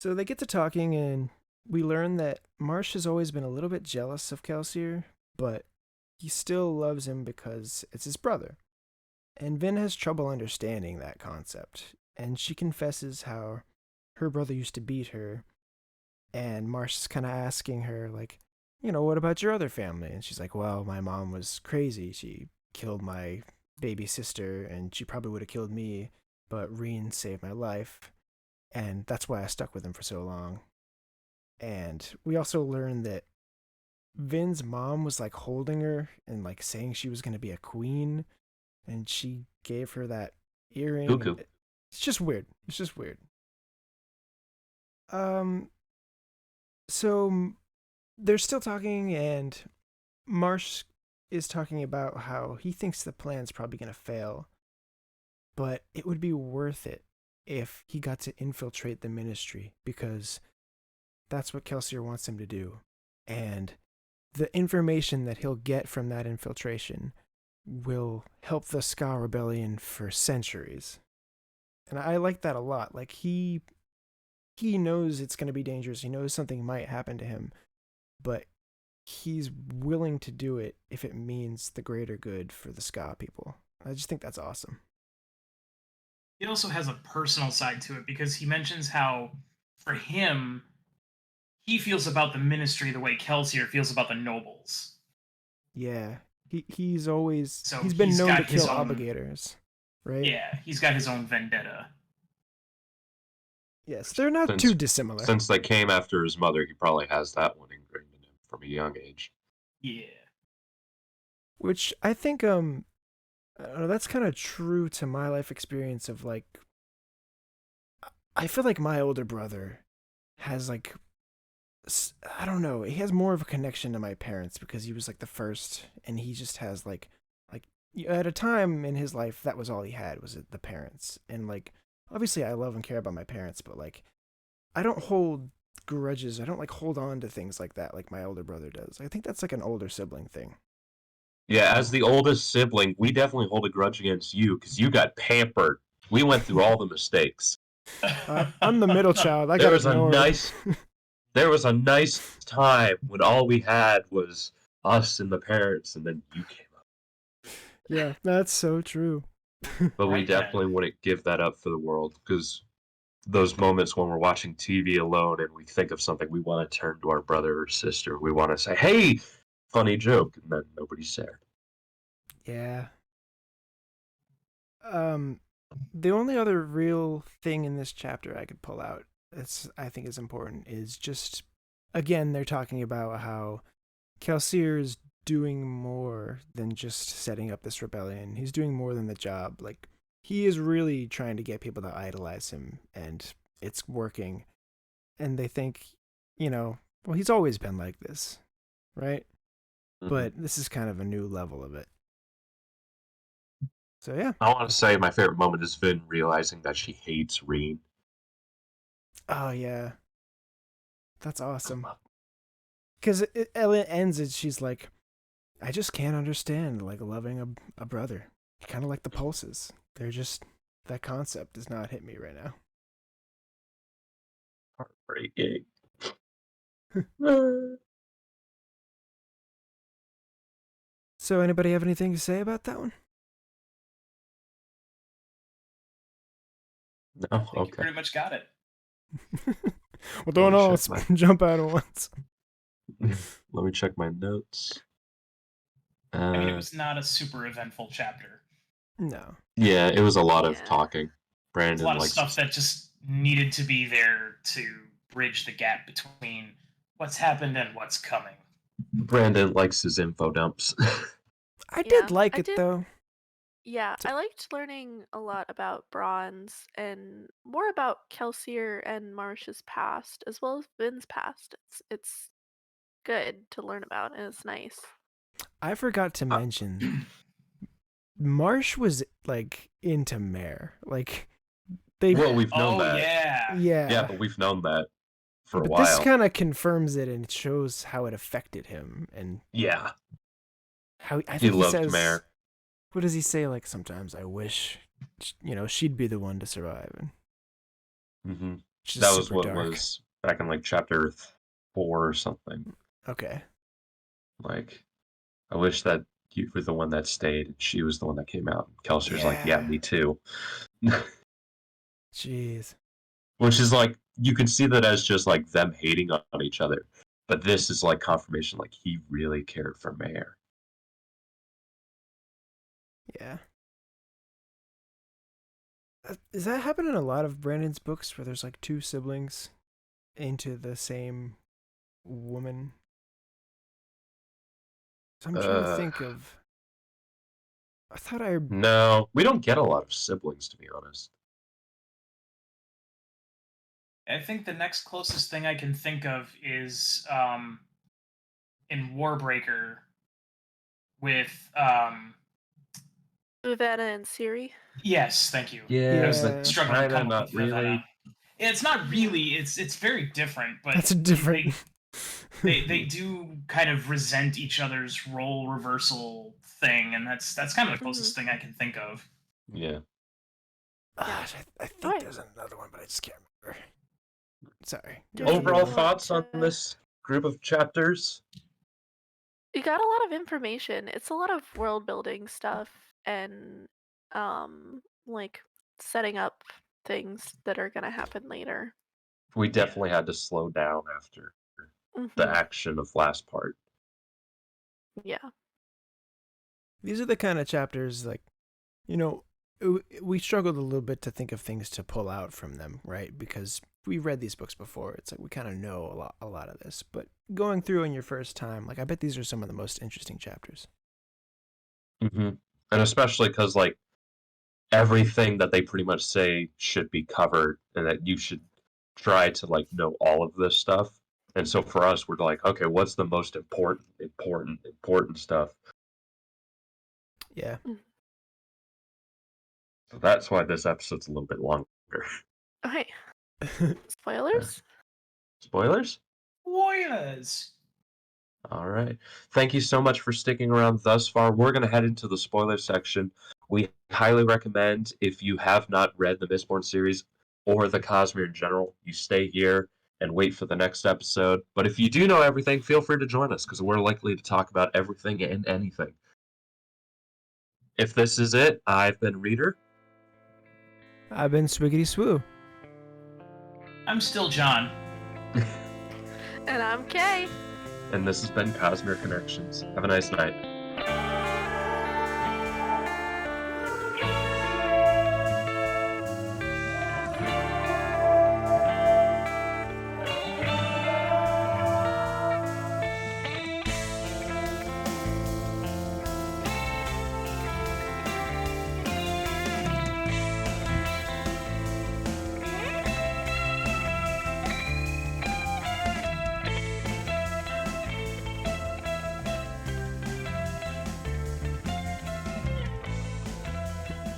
So they get to talking, and we learn that Marsh has always been a little bit jealous of Kelsier, but he still loves him because it's his brother. And Vin has trouble understanding that concept, and she confesses how her brother used to beat her, and Marsh is kind of asking her, like, what about your other family? And she's like, well, my mom was crazy. She killed my baby sister, and she probably would have killed me, but Reen saved my life, and that's why I stuck with him for so long. And we also learned that Vin's mom was like holding her and like saying she was going to be a queen, and she gave her that earring. Cuckoo. It's just weird. It's just weird. So they're still talking, and Marsh is talking about how he thinks the plan's probably going to fail, but it would be worth it if he got to infiltrate the ministry, because that's what Kelsier wants him to do. And the information that he'll get from that infiltration will help the Ska Rebellion for centuries. And I like that a lot. Like, he knows it's going to be dangerous. He knows something might happen to him, but he's willing to do it if it means the greater good for the Ska people. I just think that's awesome. It also has a personal side to it, because he mentions how, for him, he feels about the ministry the way Kelsier feels about the nobles. Yeah. He's always... So he's been known to kill own, obligators, right? Yeah, he's got his own vendetta. Yes, they're not too dissimilar. Since they came after his mother, he probably has that one ingrained in him from a young age. Yeah. Which I think, I don't know, that's kind of true to my life experience of, like, I feel like my older brother has, like, I don't know, he has more of a connection to my parents because he was, like, the first, and he just has, like, at a time in his life, that was all he had, was the parents. And, like, obviously I love and care about my parents, but, like, I don't hold grudges. I don't, like, hold on to things like that like my older brother does. I think that's, like, an older sibling thing. Yeah, as the oldest sibling, we definitely hold a grudge against you because you got pampered. We went through all the mistakes. I'm the middle child. I got ignored. There was a nice time when all we had was us and the parents, and then you came up. Yeah, that's so true. But we definitely wouldn't give that up for the world, because those moments when we're watching TV alone and we think of something, we want to turn to our brother or sister. We want to say, hey, funny joke, and then nobody's there. Yeah. The only other real thing in this chapter I could pull out that's I think is important is just, again, they're talking about how Kelsier is doing more than just setting up this rebellion. He's doing more than the job. Like, he is really trying to get people to idolize him, and it's working. And they think, well, he's always been like this, right? Mm-hmm. But this is kind of a new level of it. So, yeah. I want to say my favorite moment is Vin realizing that she hates Reen. Oh, yeah. That's awesome. Because Elliot ends it, she's like, I just can't understand, like, loving a brother. Kind of like the pulses. They're just, that concept does not hit me right now. Heartbreaking. So, anybody have anything to say about that one? No, I think you pretty much got it. Well, don't all jump out at once. Let me check my notes. I mean, it was not a super eventful chapter. No. Yeah, it was a lot of talking. Brandon, a lot of stuff that just needed to be there to bridge the gap between what's happened and what's coming. Brandon likes his info dumps. I did like it, though. Yeah, I liked learning a lot about Bronze and more about Kelsier and Marsh's past, as well as Vin's past. It's good to learn about, and it's nice. I forgot to mention, Marsh was, like, into Mare. Like, well, we've known that. Yeah. Yeah, but we've known that for a while. This kind of confirms it, and it shows how it affected him. And yeah. How I think he loved Mare. What does he say? Like, sometimes I wish, she'd be the one to survive. And that was what dark. Was back in, like, chapter 4 or something. Okay. Like, I wish that you were the one that stayed and she was the one that came out. Kelsier's like, yeah, me too. Jeez. Which is, like, you can see that as just, like, them hating on each other. But this is, like, confirmation, like, he really cared for Mare. Yeah. Does that happen in a lot of Brandon's books where there's, like, two siblings into the same woman? I'm trying to think of... I thought I. No, we don't get a lot of siblings, to be honest. I think the next closest thing I can think of is in Warbreaker with Ivana and Siri. Yes, thank you. Yeah, I was but struggling to come kinda up not with Ivana. really. It's not really. It's very different, but That's a different. they do kind of resent each other's role reversal thing, and that's kind of the closest thing I can think of. Yeah. Gosh, I think Alright. there's another one, but I just can't remember. Sorry. Do Overall you thoughts on want to- this group of chapters? You got a lot of information. It's a lot of world building stuff and like setting up things that are gonna happen later. We definitely had to slow down after the Mhm. action of last part. Yeah. These are the kind of chapters, like, you know, we struggled a little bit to think of things to pull out from them, right? Because we read these books before. It's like we kind of know a lot of this. But going through in your first time, like, I bet these are some of the most interesting chapters. Mm-hmm. And especially because, like, everything that they pretty much say should be covered, and that you should try to, like, know all of this stuff. And so for us, we're like, okay, what's the most important stuff? Yeah. So that's why this episode's a little bit longer. Okay. Spoilers? Spoilers? Spoilers. All right. Thank you so much for sticking around thus far. We're going to head into the spoiler section. We highly recommend, if you have not read the Mistborn series or the Cosmere in general, you stay here and wait for the next episode. But if you do know everything, feel free to join us, because we're likely to talk about everything and anything. If this is it, I've been Reader. I've been Swiggity Swoo. I'm still John. And I'm Kay. And this has been Cosmere Connections. Have a nice night.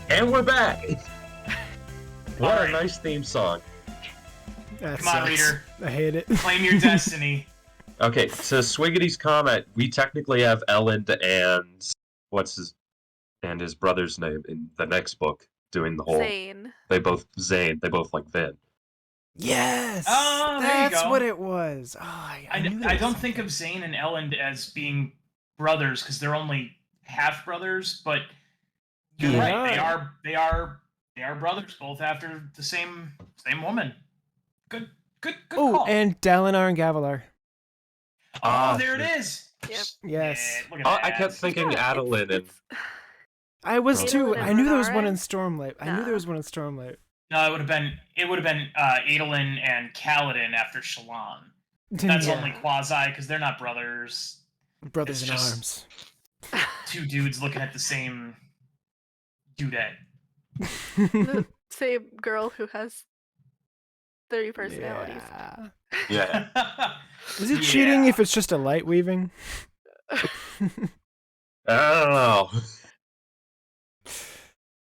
And we're back! What a Alright. nice theme song. That Come on, sucks. reader. I hate it. Claim your destiny. Okay, so Swiggity's comment, we technically have Elend and his brother's name in the next book doing the whole. Zane. They both like Vin. Yes! Oh, there you That's go. what it was. Oh, I knew there I was don't think something. of Zane and Elend as being brothers because they're only half brothers, but you're Yeah. right. They are brothers, both after the same woman. Good Oh, call. and Dalinar and Gavilar. Oh, there it is. Yep. Yes. Yeah, look at I that. kept thinking Yeah, Adeline and it's- I was Oh. too. Adolin I and knew there was one Renara? in Stormlight. I knew there Nah. was one in Stormlight. No, it would have been Adolin and Kaladin after Shallan. That's Yeah. only quasi because they're not brothers. Brothers it's in just- arms. Two dudes looking at the same dudette. The same girl who has 30 personalities. Yeah. yeah. Is it cheating Yeah. if it's just a light weaving? I don't know.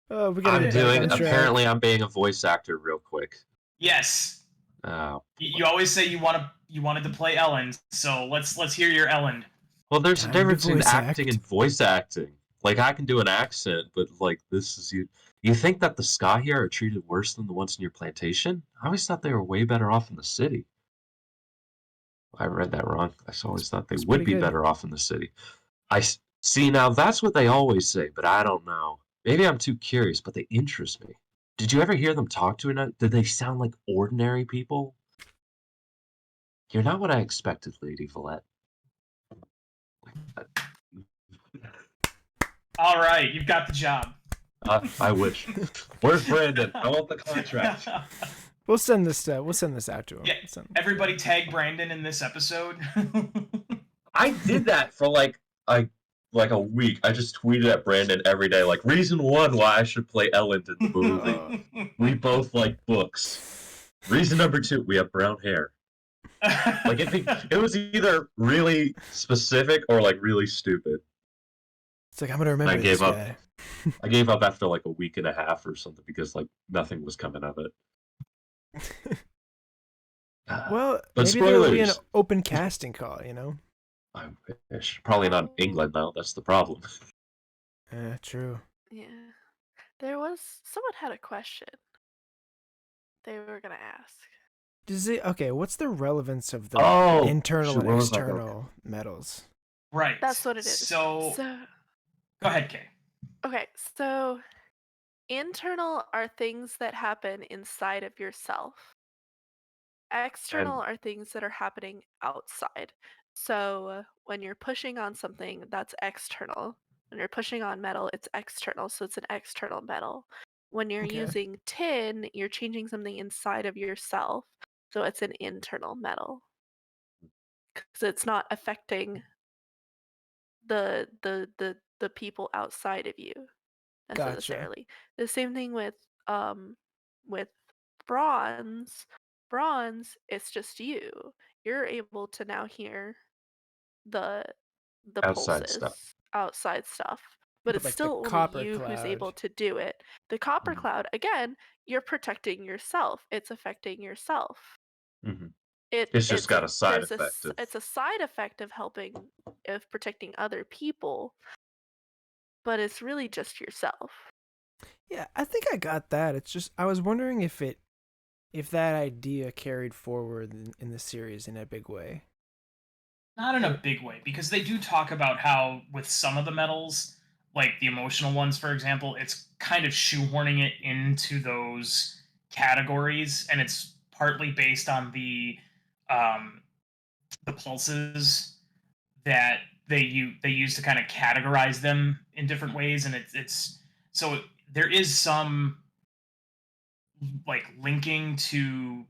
Oh, we gotta I'm get back doing. on track. Apparently, I'm being a voice actor real quick. Yes. Oh. You always say you wanted to play Ellen, so let's hear your Ellen. Well, there's a Time to difference between voice acting act. and voice acting. Like, I can do an accent, but like this is you. You think that the Ska here are treated worse than the ones in your plantation? I always thought they were way better off in the city. I read that wrong. I always thought they That's would pretty be good. better off in the city. See, now that's what they always say, but I don't know. Maybe I'm too curious, but they interest me. Did you ever hear them talk to another? Did they sound like ordinary people? You're not what I expected, Lady Valette. All right, you've got the job. I wish. Where's Brandon? I want the contract. We'll send this out to him. Yeah. Everybody tag Brandon in this episode. I did that for like like a week, I just tweeted at Brandon every day, like, reason 1 why I should play Elend in the movie. We both like books. Reason number 2, we have brown hair. Like, it was either really specific or, like, really stupid. It's like, I'm going to remember this guy. I gave up after, like, a week and a half or something because, like, nothing was coming of it. Well, but maybe spoilers. there'll be an open casting call, you know? I wish. Probably not in England, though. That's the problem. True. Yeah. Someone had a question they were going to ask. Okay, what's the relevance of the internal and external metals? Right. That's what it is. So go ahead, Kay. Okay, so internal are things that happen inside of yourself. External are things that are happening outside. So when you're pushing on something, that's external. When you're pushing on metal, it's external, so it's an external metal. When you're using tin, you're changing something inside of yourself, so it's an internal metal. Because it's not affecting the people outside of you necessarily. Gotcha. The same thing with bronze. Bronze, it's just you. You're able to now hear the outside pulses, outside stuff, but it's like still only you who's able to do it. The copper cloud, again, you're protecting yourself. It's affecting yourself. Mm-hmm. It's just got a side effect. It's a side effect of protecting other people, but it's really just yourself. Yeah, I think I got that. It's just I was wondering if that idea carried forward in the series in a big way. Not in a big way, because they do talk about how with some of the metals, like the emotional ones, for example, it's kind of shoehorning it into those categories, and it's partly based on the pulses that they use to kind of categorize them in different ways, and it's so there is some like linking to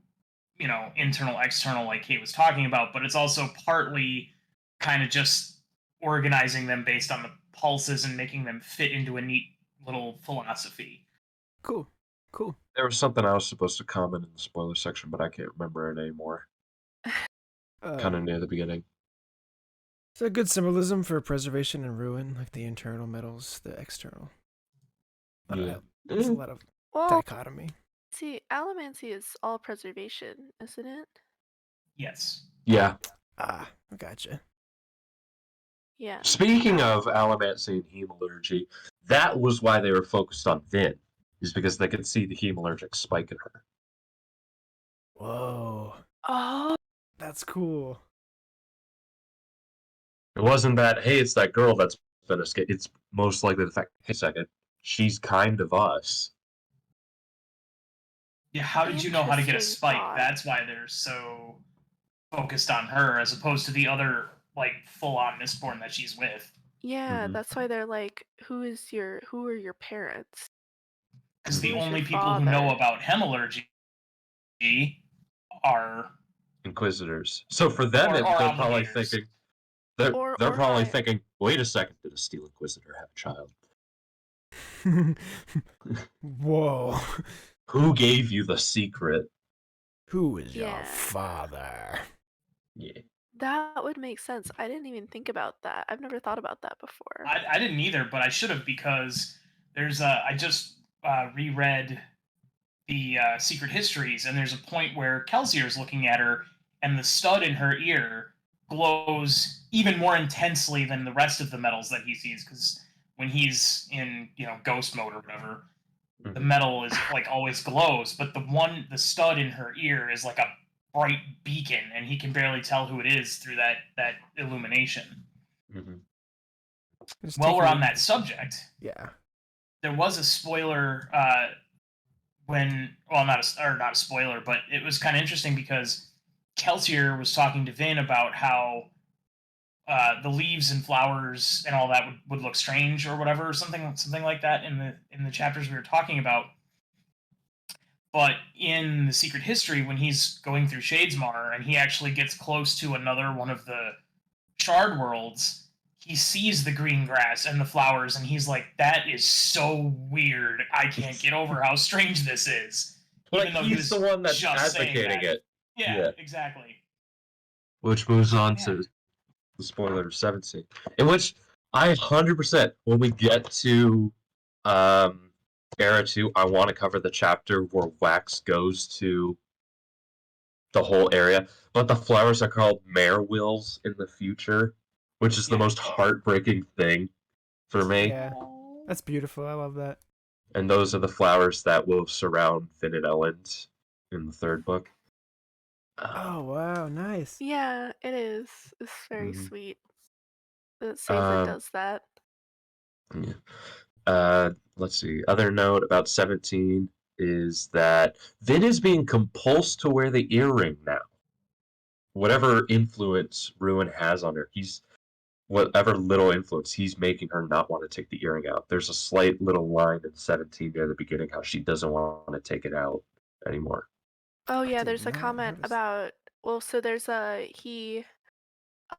internal, external, like Kate was talking about, but it's also partly kind of just organizing them based on the pulses and making them fit into a neat little philosophy. Cool. There was something I was supposed to comment in the spoiler section, but I can't remember it anymore. Kind of near the beginning. It's a good symbolism for preservation and ruin, like the internal metals, the external. It's a lot of dichotomy. See, allomancy is all preservation, isn't it? Yes. Yeah. I gotcha. Yeah. Speaking of allomancy and hemalurgy, that was why they were focused on Vin, is because they could see the hemalurgic spike in her. Whoa. Oh. That's cool. It wasn't that, hey, it's that girl that's been escaped. It's most likely the fact, hey, second, she's kind of us. Yeah, how did you know how to get a spike? That's why they're so focused on her as opposed to the other, like, full-on Mistborn that she's with. Yeah, that's why they're like, who are your parents? Because the only people who know about hemalurgy are Inquistors. So for them, they're probably thinking, they're probably thinking, wait a second, did a Steel Inquisitor have a child? Whoa. Who gave you the secret? Who is your father? Yeah. That would make sense. I didn't even think about that. I've never thought about that before. I didn't either, but I should have, because there's I just reread the Secret Histories, and there's a point where Kelsier is looking at her, and the stud in her ear glows even more intensely than the rest of the metals that he sees, because when he's in ghost mode or whatever, the metal is like always glows, but the stud in her ear is like a bright beacon, and he can barely tell who it is through that illumination. While we're on that subject, there was a spoiler not a spoiler, but it was kind of interesting because Kelsier was talking to Vin about how the leaves and flowers and all that would look strange or whatever, something like that in the chapters we were talking about. But in the Secret History, when he's going through Shadesmar and he actually gets close to another one of the Shard worlds, he sees the green grass and the flowers, and he's like, "That is so weird. I can't get over how strange this is." Like, Even though he's the one that's just saying advocating that. it. Yeah, exactly. Which moves on Yeah. to the spoiler 17, in which I 100%, when we get to Era 2, I want to cover the chapter where Wax goes to the whole area, but the flowers are called mare wills in the future, which is the most heartbreaking thing for me. Yeah, that's beautiful. I love that. And those are the flowers that will surround Finn and Elend in the third book. Oh wow, nice. Yeah, it is. It's very Mhm. sweet that Sazed Um, does that. yeah. Let's see. Other note about 17 is that Vin is being compulsed to wear the earring now. Whatever influence Ruin has on her, whatever little influence, he's making her not want to take the earring out. There's a slight little line in 17 near the beginning how she doesn't want to take it out anymore. Oh yeah, did there's a not comment notice. about so there's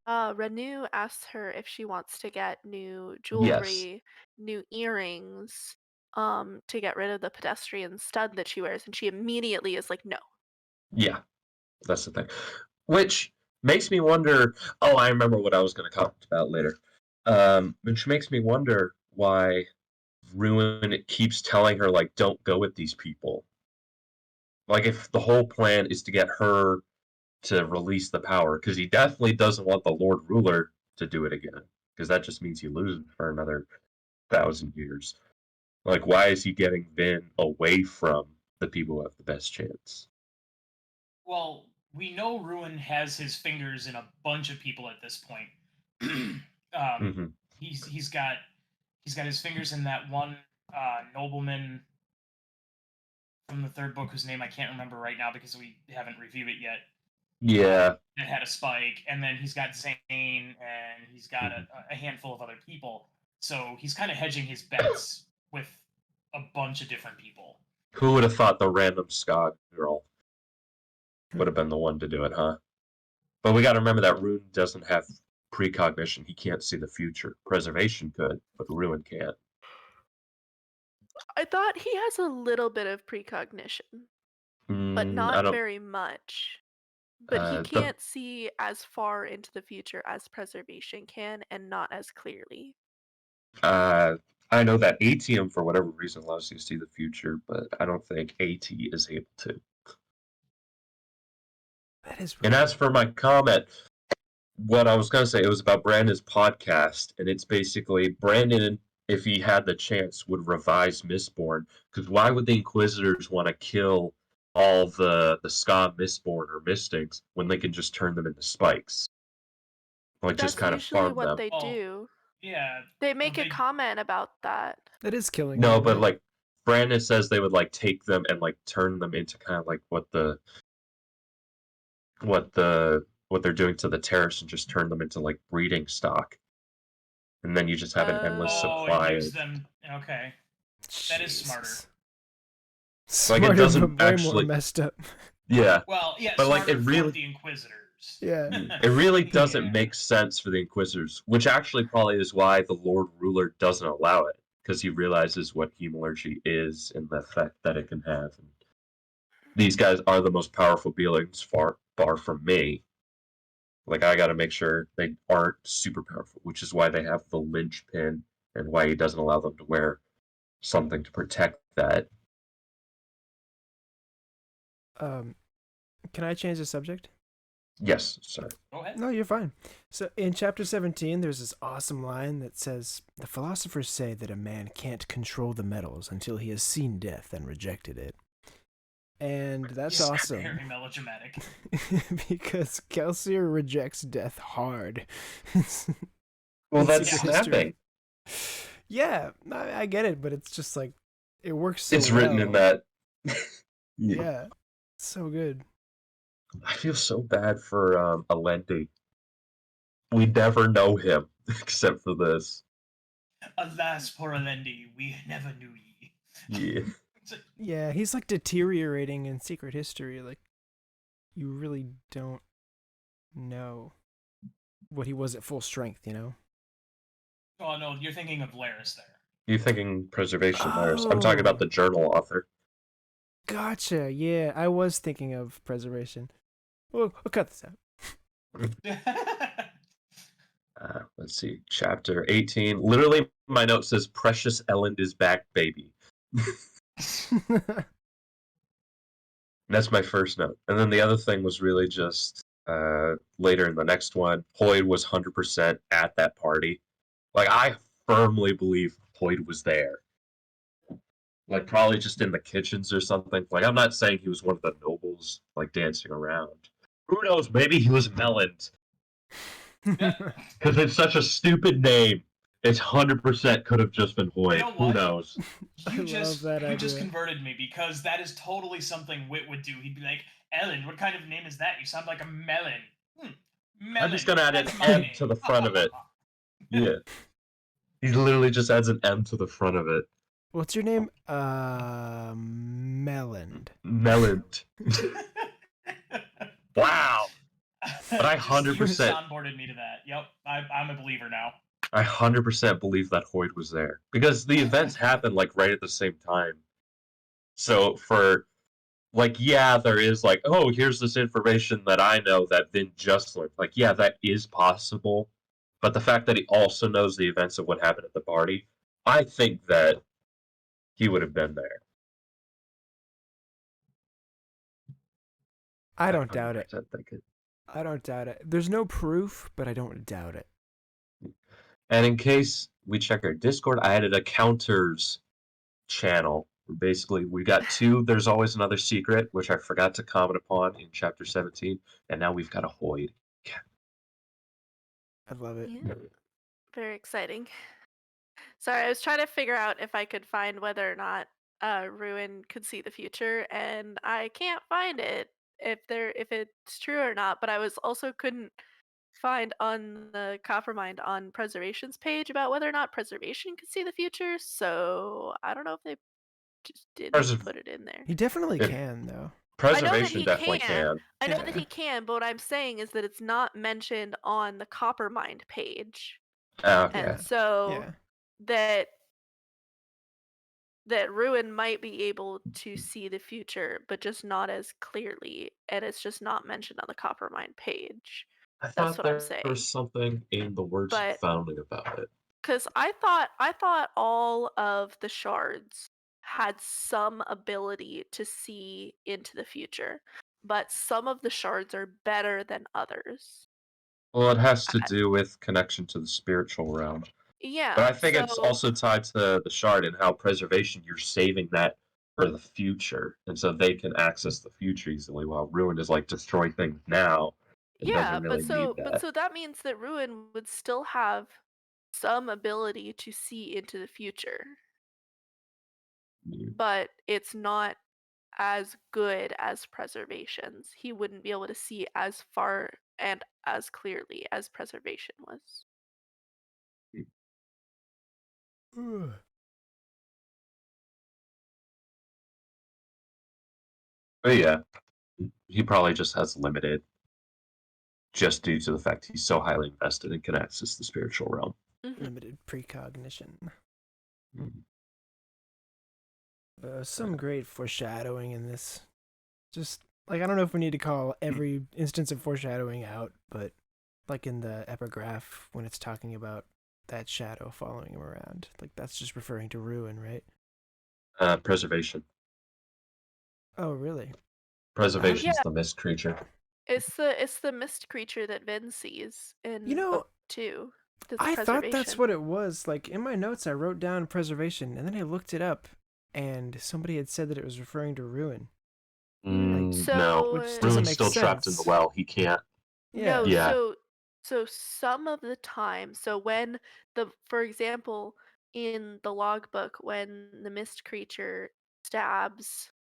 Renu asks her if she wants to get new Yes. jewelry, new earrings, to get rid of the pedestrian stud that she wears, and she immediately is like, no. Yeah, that's the thing. Which makes me wonder. Oh, I remember what I was going to comment about later. Which makes me wonder why Ruin keeps telling her, like, don't go with these people. Like, if the whole plan is to get her to release the power, because he definitely doesn't want the Lord Ruler to do it again, because that just means he loses for another 1,000 years. Like, why is he getting Vin away from the people who have the best chance? Well, we know Ruin has his fingers in a bunch of people at this point. Mm-hmm. He's got his fingers in that one nobleman from the third book whose name I can't remember right now because we haven't reviewed it yet. Yeah. That had a spike, and then he's got Zane, and he's got a handful of other people. So he's kind of hedging his bets with a bunch of different people. Who would have thought the random Scott girl would have been the one to do it, huh? But we got to remember that Ruin doesn't have precognition. He can't see the future. Preservation could, but Ruin can't. I thought he has a little bit of precognition, but I not don't. very much. But he can't see as far into the future as preservation can, and not as clearly. I know that Atium, for whatever reason, allows you to see the future, but I don't think AT is able to. That is. And as for my comment, what I was going to say, it was about Brandon's podcast, and it's basically Brandon, if he had the chance, would revise Mistborn, because why would the Inquisitors want to kill all the Ska Mistborn or Mystics when they can just turn them into spikes? Like, That's just kind of usually farm what them. they do. Yeah. They make a comment about that. That is killing. No, them, but right? like Brandon says they would like take them and like turn them into kind of like what they're doing to the terrorists and just turn them into like breeding stock. And then you just have an endless Oh, supply it gives of them okay. That is smarter. Like, Smarter, it doesn't but way actually more messed up. Yeah. Well, yeah, But like smarter it for really the Inquisitors. Yeah. it really doesn't Yeah. make sense for the Inquisitors, which actually probably is why the Lord Ruler doesn't allow it, because he realizes what hemalurgy is and the effect that it can have. And these guys are the most powerful beings far from me. Like, I gotta make sure they aren't super powerful, which is why they have the linchpin and why he doesn't allow them to wear something to protect that. Can I change the subject? Yes, sorry. Go ahead. No, you're fine. So in chapter 17, there's this awesome line that says, "The philosophers say that a man can't control the metals until he has seen death and rejected it." And that's Yes, awesome. Very melodramatic. Because Kelsier rejects death hard. Well, In that's Secret snapping. History. Yeah, I get it, but it's just like, it works so It's written in well. that. Yeah, so good. I feel so bad for Alendi. We never know him except for this. Alas, poor Alendi, we never knew ye. Yeah. Yeah, he's like deteriorating in Secret History. Like, you really don't know what he was at full strength, you know? Oh no, you're thinking of Laris there. You're thinking Preservation Laris. I'm talking about the journal author. Gotcha. Yeah, I was thinking of Preservation. We'll cut this out. Let's see. Chapter 18. Literally, my note says, Precious Elend is back, baby. That's my first note. And then the other thing was really just later in the next one, Hoyd was 100% at that party. Like, I firmly believe Hoyd was there. Like, probably just in the kitchens or something. Like, I'm not saying he was one of the nobles, like, dancing around. Who knows? Maybe he was Melend. Because it's such a stupid name. It's 100% could have just been Hoyd. You know Who what? knows? You love that just idea. converted me, because that is totally something Wit would do. He'd be like, Ellen, what kind of name is that? You sound like a melon. Melon. I'm just going to add an That's my M name. to the front of it. Yeah. He literally just adds an M to the front of it. What's your name? Melend. Melend. Wow. But I 100% soundboarded me to that. Yep, I'm a believer now. I 100% believe that Hoyd was there because the events happened like right at the same time. So for like, yeah, there is like, oh, here's this information that I know that Vin just learned. Like, yeah, that is possible. But the fact that he also knows the events of what happened at the party, I think that he would have been there. I don't doubt it. Think it. I don't doubt it. There's no proof, but I don't doubt it. And in case we check our Discord, I added a counters channel. Basically, we got 2. There's always another secret, which I forgot to comment upon in chapter 17, and now we've got a Hoyd. Yeah. I love it. Yeah. Very exciting. Sorry, I was trying to figure out if I could find whether or not Ruin could see the future, and I can't find it if it's true or not. But I was also couldn't find on the Coppermind on Preservation's page about whether or not Preservation could see the future. So I don't know if they just didn't put it in there. He definitely can, though. Preservation definitely can. I know that he can, but what I'm saying is that it's not mentioned on the Coppermind page. Okay. And so that Ruin might be able to see the future, but just not as clearly, and it's just not mentioned on the Coppermind page. I That's thought what I'm there saying. was something in the words of Founding about it. Because I thought all of the shards had some ability to see into the future, but some of the shards are better than others. Well, it has to do with connection to the spiritual realm. Yeah. But I think it's also tied to the shard and how Preservation, you're saving that for the future. And so they can access the future easily, while Ruin is like destroy things now. Yeah, but so that means that Ruin would still have some ability to see into the future. But it's not as good as Preservation's. He wouldn't be able to see as far and as clearly as Preservation was. But yeah, he probably just has limited, just due to the fact he's so highly invested and can access the spiritual realm. Limited precognition. Mm-hmm. Some great foreshadowing in this. Just, like, I don't know if we need to call every instance of foreshadowing out, but like in the epigraph when it's talking about that shadow following him around, like that's just referring to Ruin, right? Preservation. Oh, really? Preservation's the mist creature. It's the mist creature that Vin sees in book 2. I thought that's what it was. Like in my notes, I wrote down Preservation, and then I looked it up, and somebody had said that it was referring to Ruin. No, Ruin's still trapped in the well. He can't. Yeah. No, so some of the time, so when for example, in the logbook, when the mist creature stabs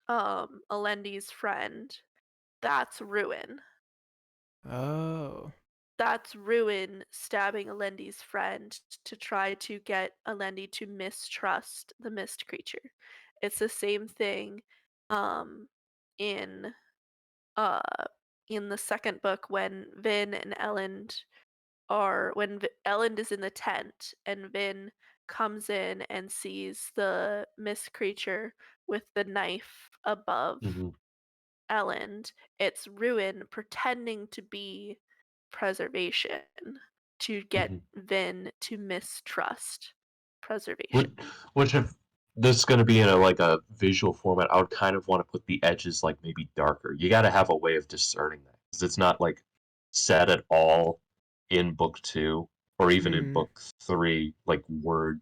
Alendi's friend, that's Ruin. Oh. That's Ruin stabbing Alendi's friend to try to get Alendi to mistrust the mist creature. It's the same thing in the second book when Vin and Elend are when Elend is in the tent and Vin comes in and sees the mist creature with the knife above Mhm. Elend. It's Ruin pretending to be preservation to get Mhm. Vin to mistrust Which, preservation. which if this is going to be in a visual format, I would kind of want to put the edges like maybe darker. You got to have a way of discerning that because it's not like said at all in book 2 or even in book 3, like word.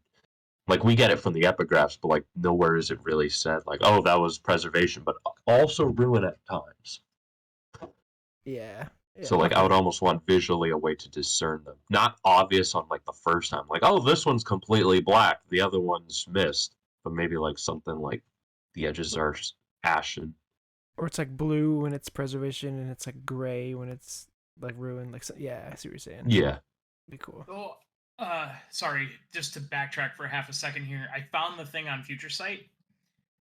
Like we get it from the epigraphs, but like nowhere is it really said like, oh, that was preservation, but also ruin at times. Yeah. So like I would almost want visually a way to discern them. Not obvious on like the first time, like, oh, this one's completely black, the other one's mist, but maybe like something like the edges are ashen. Or it's like blue when it's preservation, and it's like gray when it's like ruin. Like, yeah, I see what you're saying. Yeah. Be cool. Oh, sorry, just to backtrack for half a second here. I found the thing on Future Sight,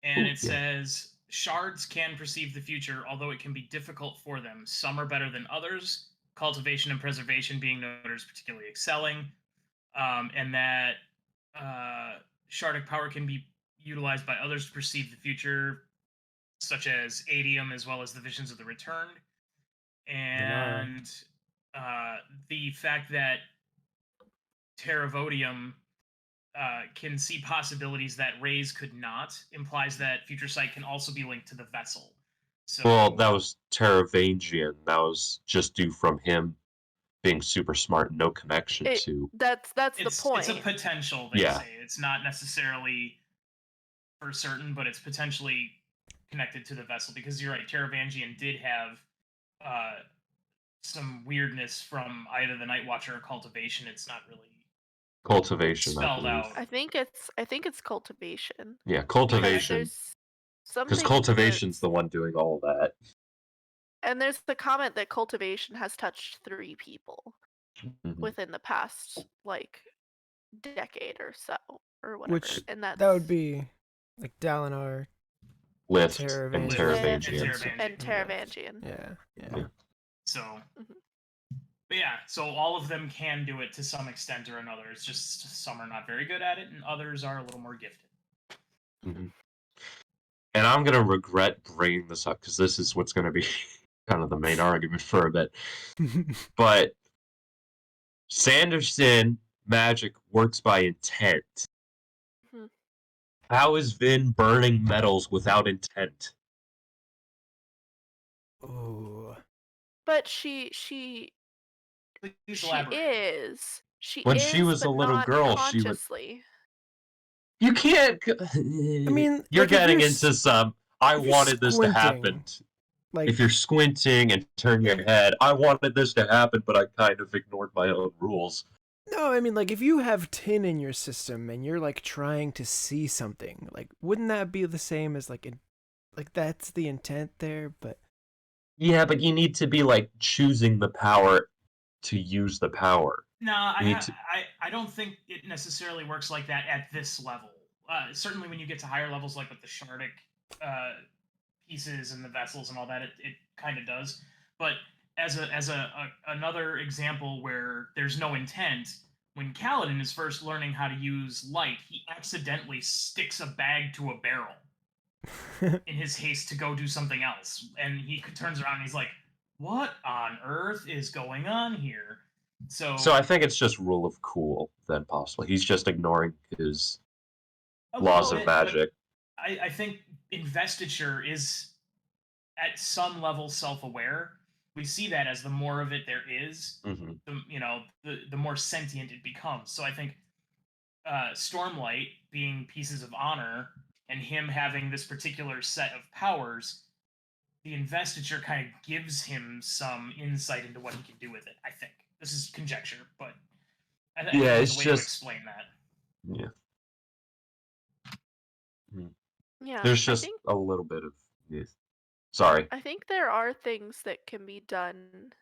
and it says shards can perceive the future, although it can be difficult for them. Some are better than others. Cultivation and preservation being noted as particularly excelling, and that shardic power can be utilized by others to perceive the future, such as Atium, as well as the visions of the returned, and the fact that Terravodium can see possibilities that Rays could not implies that Future Sight can also be linked to the vessel. So, Well, that was Teravangian. That was just due from him being super smart, no connection to. That's the point. It's a potential. They say it's not necessarily for certain, but it's potentially connected to the vessel because you're right. Teravangian did have some weirdness from either the Night Watcher or Cultivation. It's not really Cultivation, spelled out. I think it's cultivation. Yeah, cultivation. There's something Because cultivation's the one doing all that. And there's the comment that cultivation has touched 3 people within the past like decade or so or whatever. Which and that would be like Dalinar, Lift Teravangian. and Teravangian. And Teravangian. Yeah. So, but yeah, so all of them can do it to some extent or another. It's just some are not very good at it, and others are a little more gifted. And I'm gonna regret bringing this up because this is what's gonna be kind of the main argument for a bit. But Sanderson magic works by intent. How is Vin burning metals without intent? Ooh. But she is. When she was a little girl, she would. You can't. I mean, you're like, getting into some. I wanted this to happen. Like, if you're squinting and turn your head, I wanted this to happen, but I kind of ignored my own rules. No, I mean, like, if you have tin in your system and you're like trying to see something, like, wouldn't that be the same as like that's the intent there? But yeah, but you need to be like choosing the power to use the power. No, I don't think it necessarily works like that at this level. Certainly, when you get to higher levels, like with the shardic pieces and the vessels and all that, it kind of does. But as another example where there's no intent, when Kaladin is first learning how to use light, he accidentally sticks a bag to a barrel in his haste to go do something else, and he turns around and he's like, "What on earth is going on here?" So I think it's just rule of cool then possibly. He's just ignoring his laws of magic. I think investiture is at some level self-aware. We see that as the more of it there is, the more sentient it becomes. So I think Stormlight being pieces of honor and him having this particular set of powers, the investiture kind of gives him some insight into what he can do with it. I think this is conjecture, but I think there's a way to explain that. Yeah. Yeah. There's just a little bit of sorry. I think there are things that can be done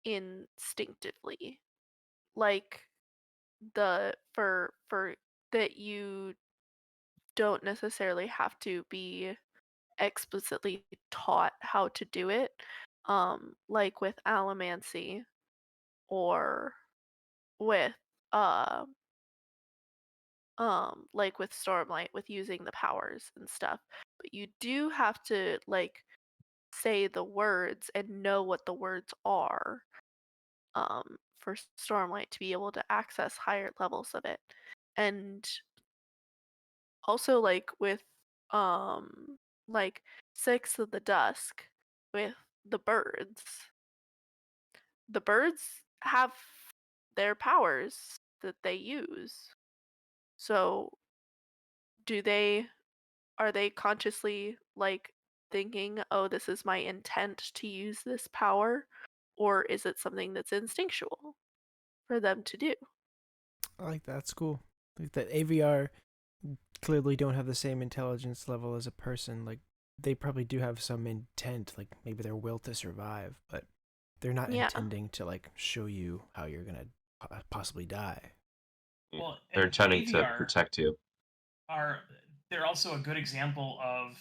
instinctively, like for that you don't necessarily have to be explicitly taught how to do it. Like with allomancy, or with like with Stormlight with using the powers and stuff. But you do have to like say the words and know what the words are for Stormlight to be able to access higher levels of it. And also like with like Six of the Dusk with the birds. The birds have their powers that they use. So are they consciously like thinking, oh, this is my intent to use this power? Or is it something that's instinctual for them to do? I like that. That's cool. Like that AVR clearly don't have the same intelligence level as a person. Like they probably do have some intent, like maybe their will to survive, but they're not intending to like show you how you're gonna possibly die. Well, They're intending to AVR protect you. They're also a good example of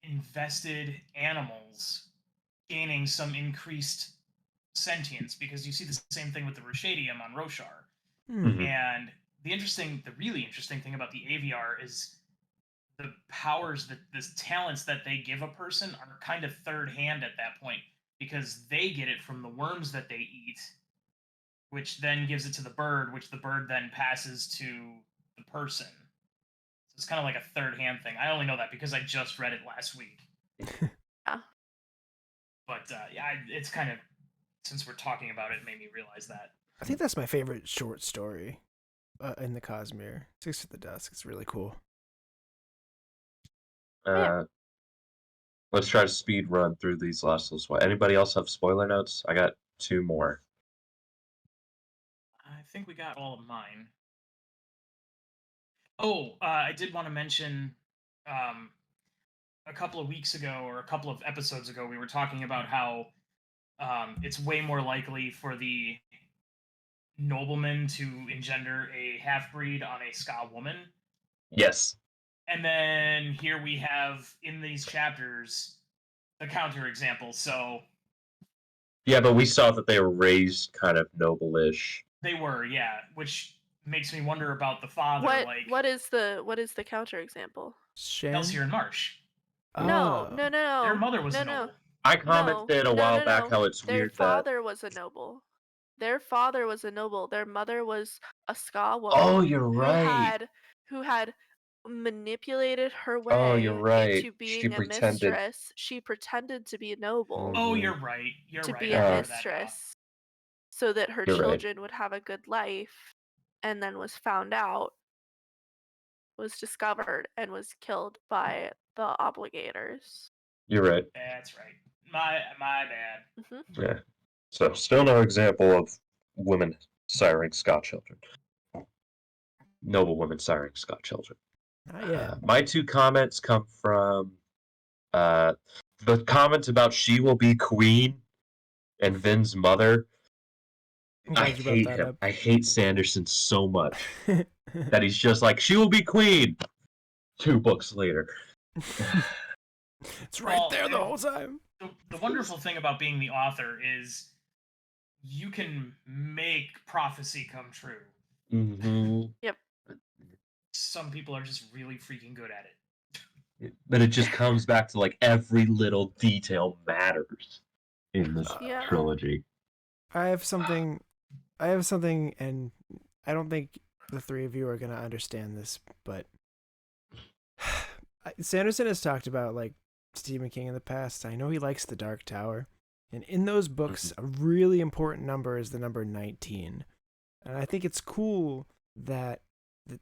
invested animals gaining some increased sentience, because you see the same thing with the Forshadowing on Roshar. Mhm. And the really interesting thing about the AVR is the powers, the talents that they give a person are kind of third hand at that point, because they get it from the worms that they eat, which then gives it to the bird, which the bird then passes to the person. So it's kind of like a third hand thing. I only know that because I just read it last week. Yeah. But yeah, it's kind of, since we're talking about it, made me realize that. I think that's my favorite short story in the Cosmere. Six of the Dusk. It's really cool. Let's try to speed run through these last little. Anybody else have spoiler notes? I got 2 more. I think we got all of mine. Oh, I did want to mention a couple of weeks ago or a couple of episodes ago, we were talking about how it's way more likely for the nobleman to engender a half-breed on a ska woman. Yes. And then here we have in these chapters the counter example. So yeah, but we saw that they were raised kind of noble-ish. They were, yeah, which makes me wonder about the father. What is the counter example? Kelsier and Marsh. No. Their mother was a no. noble. I commented a while back how it's Their weird father was a noble. Their father was a noble. Their mother was a ska woman. Oh, you're right. Who had manipulated her way into being a mistress. She pretended to be a noble. Oh, you're right. To be a mistress, so that her children would have a good life, and then was found out, was discovered, and was killed by the obligators. You're right. That's right. My bad. Mm-hmm. Yeah. So still no example of women siring ska children. Noble women siring ska children. My 2 comments come from the comments about she will be queen and Vin's mother. I hate him. I hate Sanderson so much that he's just like, she will be queen. 2 books later. It's right there the whole time. The wonderful thing about being the author is you can make prophecy come true. Mm-hmm. Yep. Some people are just really freaking good at it. But it just comes back to like every little detail matters in this trilogy. I have something, and I don't think the 3 of you are going to understand this, but Sanderson has talked about like Stephen King in the past. I know he likes The Dark Tower, and in those books, a really important number is the number 19. And I think it's cool that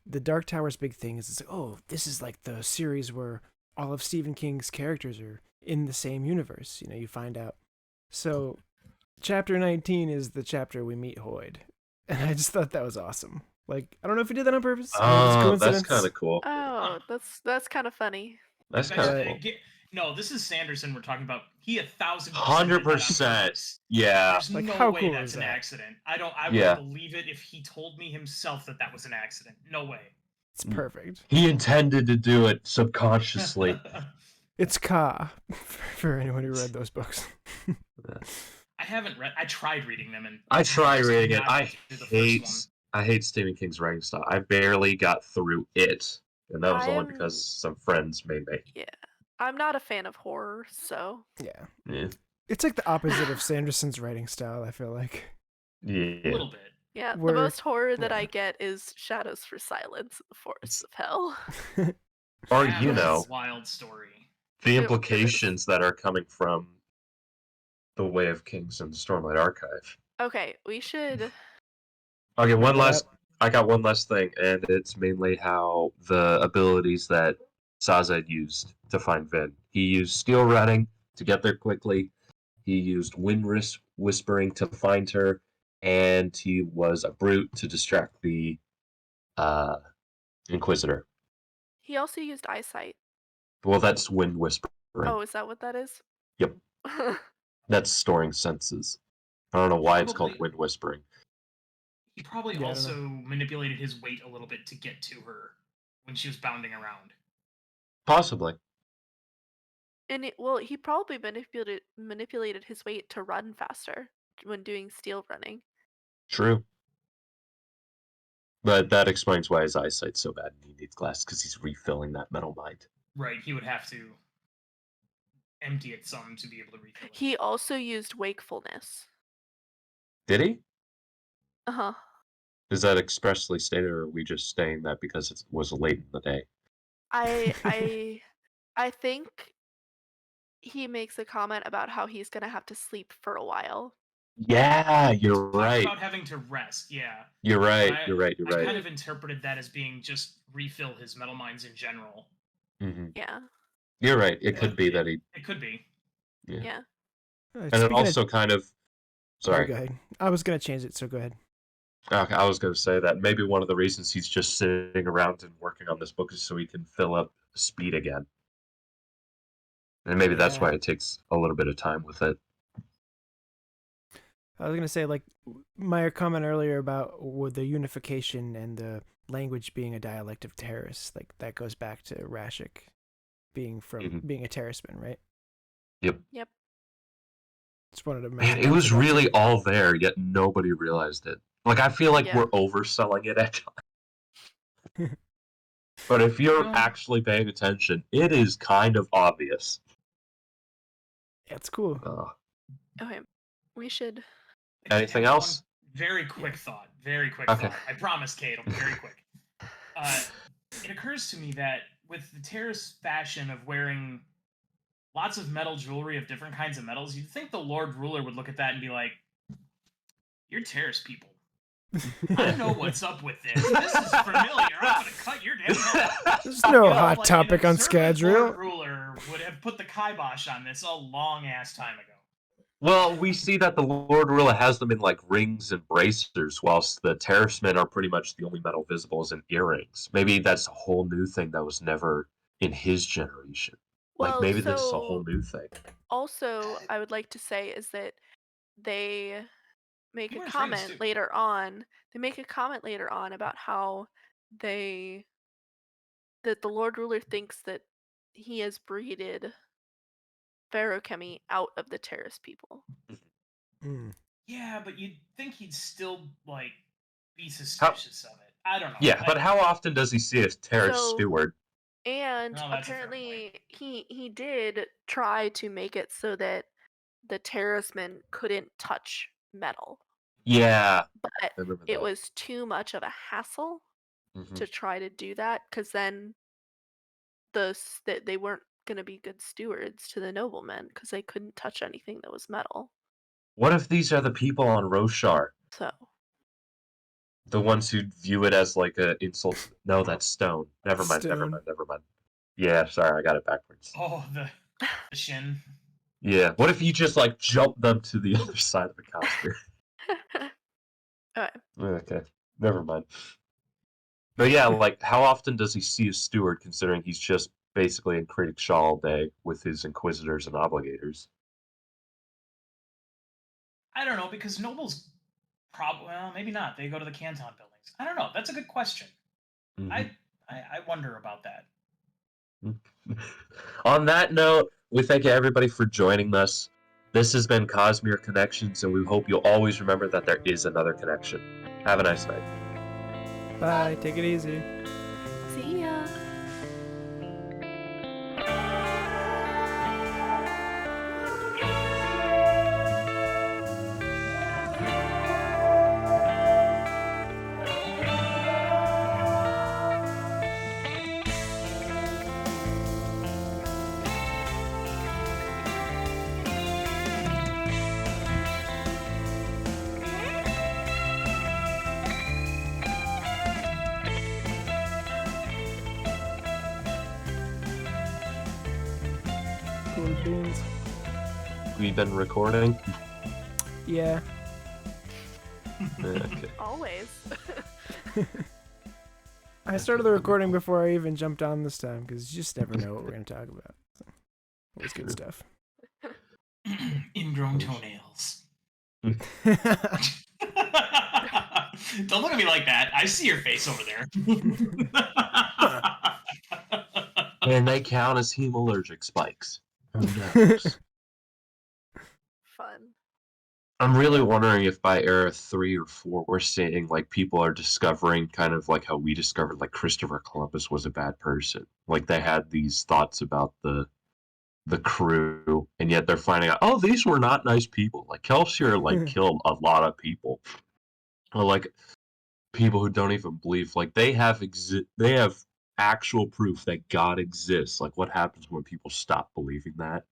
the Dark Tower's big thing is, it's like, oh, this is like the series where all of Stephen King's characters are in the same universe. You know, you find out. So chapter 19 is the chapter we meet Hoyd. And I just thought that was awesome. Like, I don't know if he did that on purpose. Oh, that's kind of cool. Oh, that's kind of funny. That's kind of cool. No, this is Sanderson we're talking about. He 100%. Yeah. There's like, no how way cool that's is an that? accident. I would believe it if he told me himself that was an accident. No way. It's perfect. He intended to do it subconsciously. It's Ka, for anyone who read those books. I haven't read. I tried reading them, and I tried just reading could it. not get through the first one. I hate Stephen King's writing style. I barely got through it, and that was only I'm because some friends made me. yeah. I'm not a fan of horror, so Yeah. Yeah. It's like the opposite of Sanderson's writing style, I feel like. A Yeah. little bit. yeah. Where- the most horror that yeah. I get is Shadows for Silence in the Forests of Hell. Or, That you was know, a wild story. the It is. implications that are coming from The Way of Kings and the Stormlight Archive. Okay, we should. Okay, Wrap I got one last thing, and it's mainly how the abilities that Sazed used to find Vin. He used Steel Running to get there quickly. He used Wind Whispering to find her, and he was a brute to distract the Inquisitor. He also used eyesight. Well, that's Wind Whispering. Oh, is that what that is? Yep. That's storing senses. I don't know why it's called Wind Whispering. He probably Yeah, I don't also manipulated his weight a little bit to get to her when she was bounding around. Possibly. And he probably manipulated his weight to run faster when doing steel running. True. But that explains why his eyesight's so bad and he needs glasses, because he's refilling that metal mind. Right, he would have to empty it some to be able to refill it. He also used wakefulness. Did he? Uh-huh. Is that expressly stated, or are we just saying that because it was late in the day? I think he makes a comment about how he's gonna have to sleep for a while. Yeah, you're Talked right. about having to rest, yeah. You're right. I- You're right. You're I right. kind of interpreted that as being just refill his metal mines in general. Mm-hmm. Yeah. You're right. It But could be that he. It could be. Yeah. Yeah. And it also kind of. Sorry. Go ahead. I was gonna change it, so go ahead. Okay, I was going to say that maybe one of the reasons he's just sitting around and working on this book is so he can fill up speed again. And maybe that's Yeah. why it takes a little bit of time with it. I was gonna say, like, my comment earlier about with the unification and the language being a dialect of Terrace, like that goes back to Rashik being being a Terraceman, right? Yep. Yep. Just wanted to Man, mention. it was really all there, yet nobody realized it. Like, I feel like Yeah. we're overselling it at times. But if you're actually paying attention, it is kind of obvious. It's cool. Okay. We should. Anything have else? One very quick thought. Very quick Okay. thought. I promise, Kate. It'll be very quick. It occurs to me that with the Terrace fashion of wearing lots of metal jewelry of different kinds of metals, you'd think the Lord Ruler would look at that and be like, "You're Terrace people. I know what's up with this. This is familiar. I'm gonna cut your damn head off." There's no hot topic an on observant Scadrial. Lord Ruler would have put the kibosh on this a long ass time ago. Well, we see that the Lord Ruler has them in, like, rings and bracers, whilst the Terracemen are pretty much the only metal visible as in earrings. Maybe that's a whole new thing that was never in his generation. Well, Like, maybe this is a so- whole new thing. Also, I would like to say is that they make He a wears rings, comment too. later on. They make a comment later on about how that the Lord Ruler thinks that he has breeded Ferochemy out of the Terrace people. Mm. Yeah, but you'd think he'd still, like, be suspicious of it. I don't know. Yeah, but how often does he see a Terrace So- steward? And No, that's a fair apparently he did try to make it so that the Terracemen couldn't touch metal, Yeah. but I remember it that. was too much of a hassle Mhm. to try to do that because then that they weren't going to be good stewards to the noblemen because they couldn't touch anything that was metal. What if these are the people on Roshar? So The ones who view it as, like, a insult? No, that's stone. Never mind. Stone. Yeah, sorry, I got it backwards. Oh, the shin. Yeah. What if you just, like, jump them to the other side of the Cosmere? Okay. Never mind. But yeah, like, how often does he see a steward, considering he's just basically in Critic Shaw all day with his Inquisitors and Obligators? I don't know, because nobles well, maybe not. They go to the Canton buildings. I don't know. That's a good question. Mhm. I wonder about that. On that note, we thank everybody for joining us. This has been Cosmere Connections, and we hope you'll always remember that there is another connection. Have a nice night. Bye. Take it easy. See ya. Cool beans. We've been recording. Yeah. Okay. Always. I started the recording before I even jumped on this time because you just never know what we're going to talk about. So, always good stuff. Ingrown toenails. Don't look at me like that. I see your face over there. And they count as hemallergic spikes. Who knows? Fun. I'm really wondering if by era 3 or 4 we're seeing like people are discovering kind of like how we discovered like Christopher Columbus was a bad person. Like they had these thoughts about the crew, and yet they're finding out, oh, these were not nice people. Like Kelsier like killed a lot of people. Or like people who don't even believe, like they have actual proof that God exists. Like what happens when people stop believing that?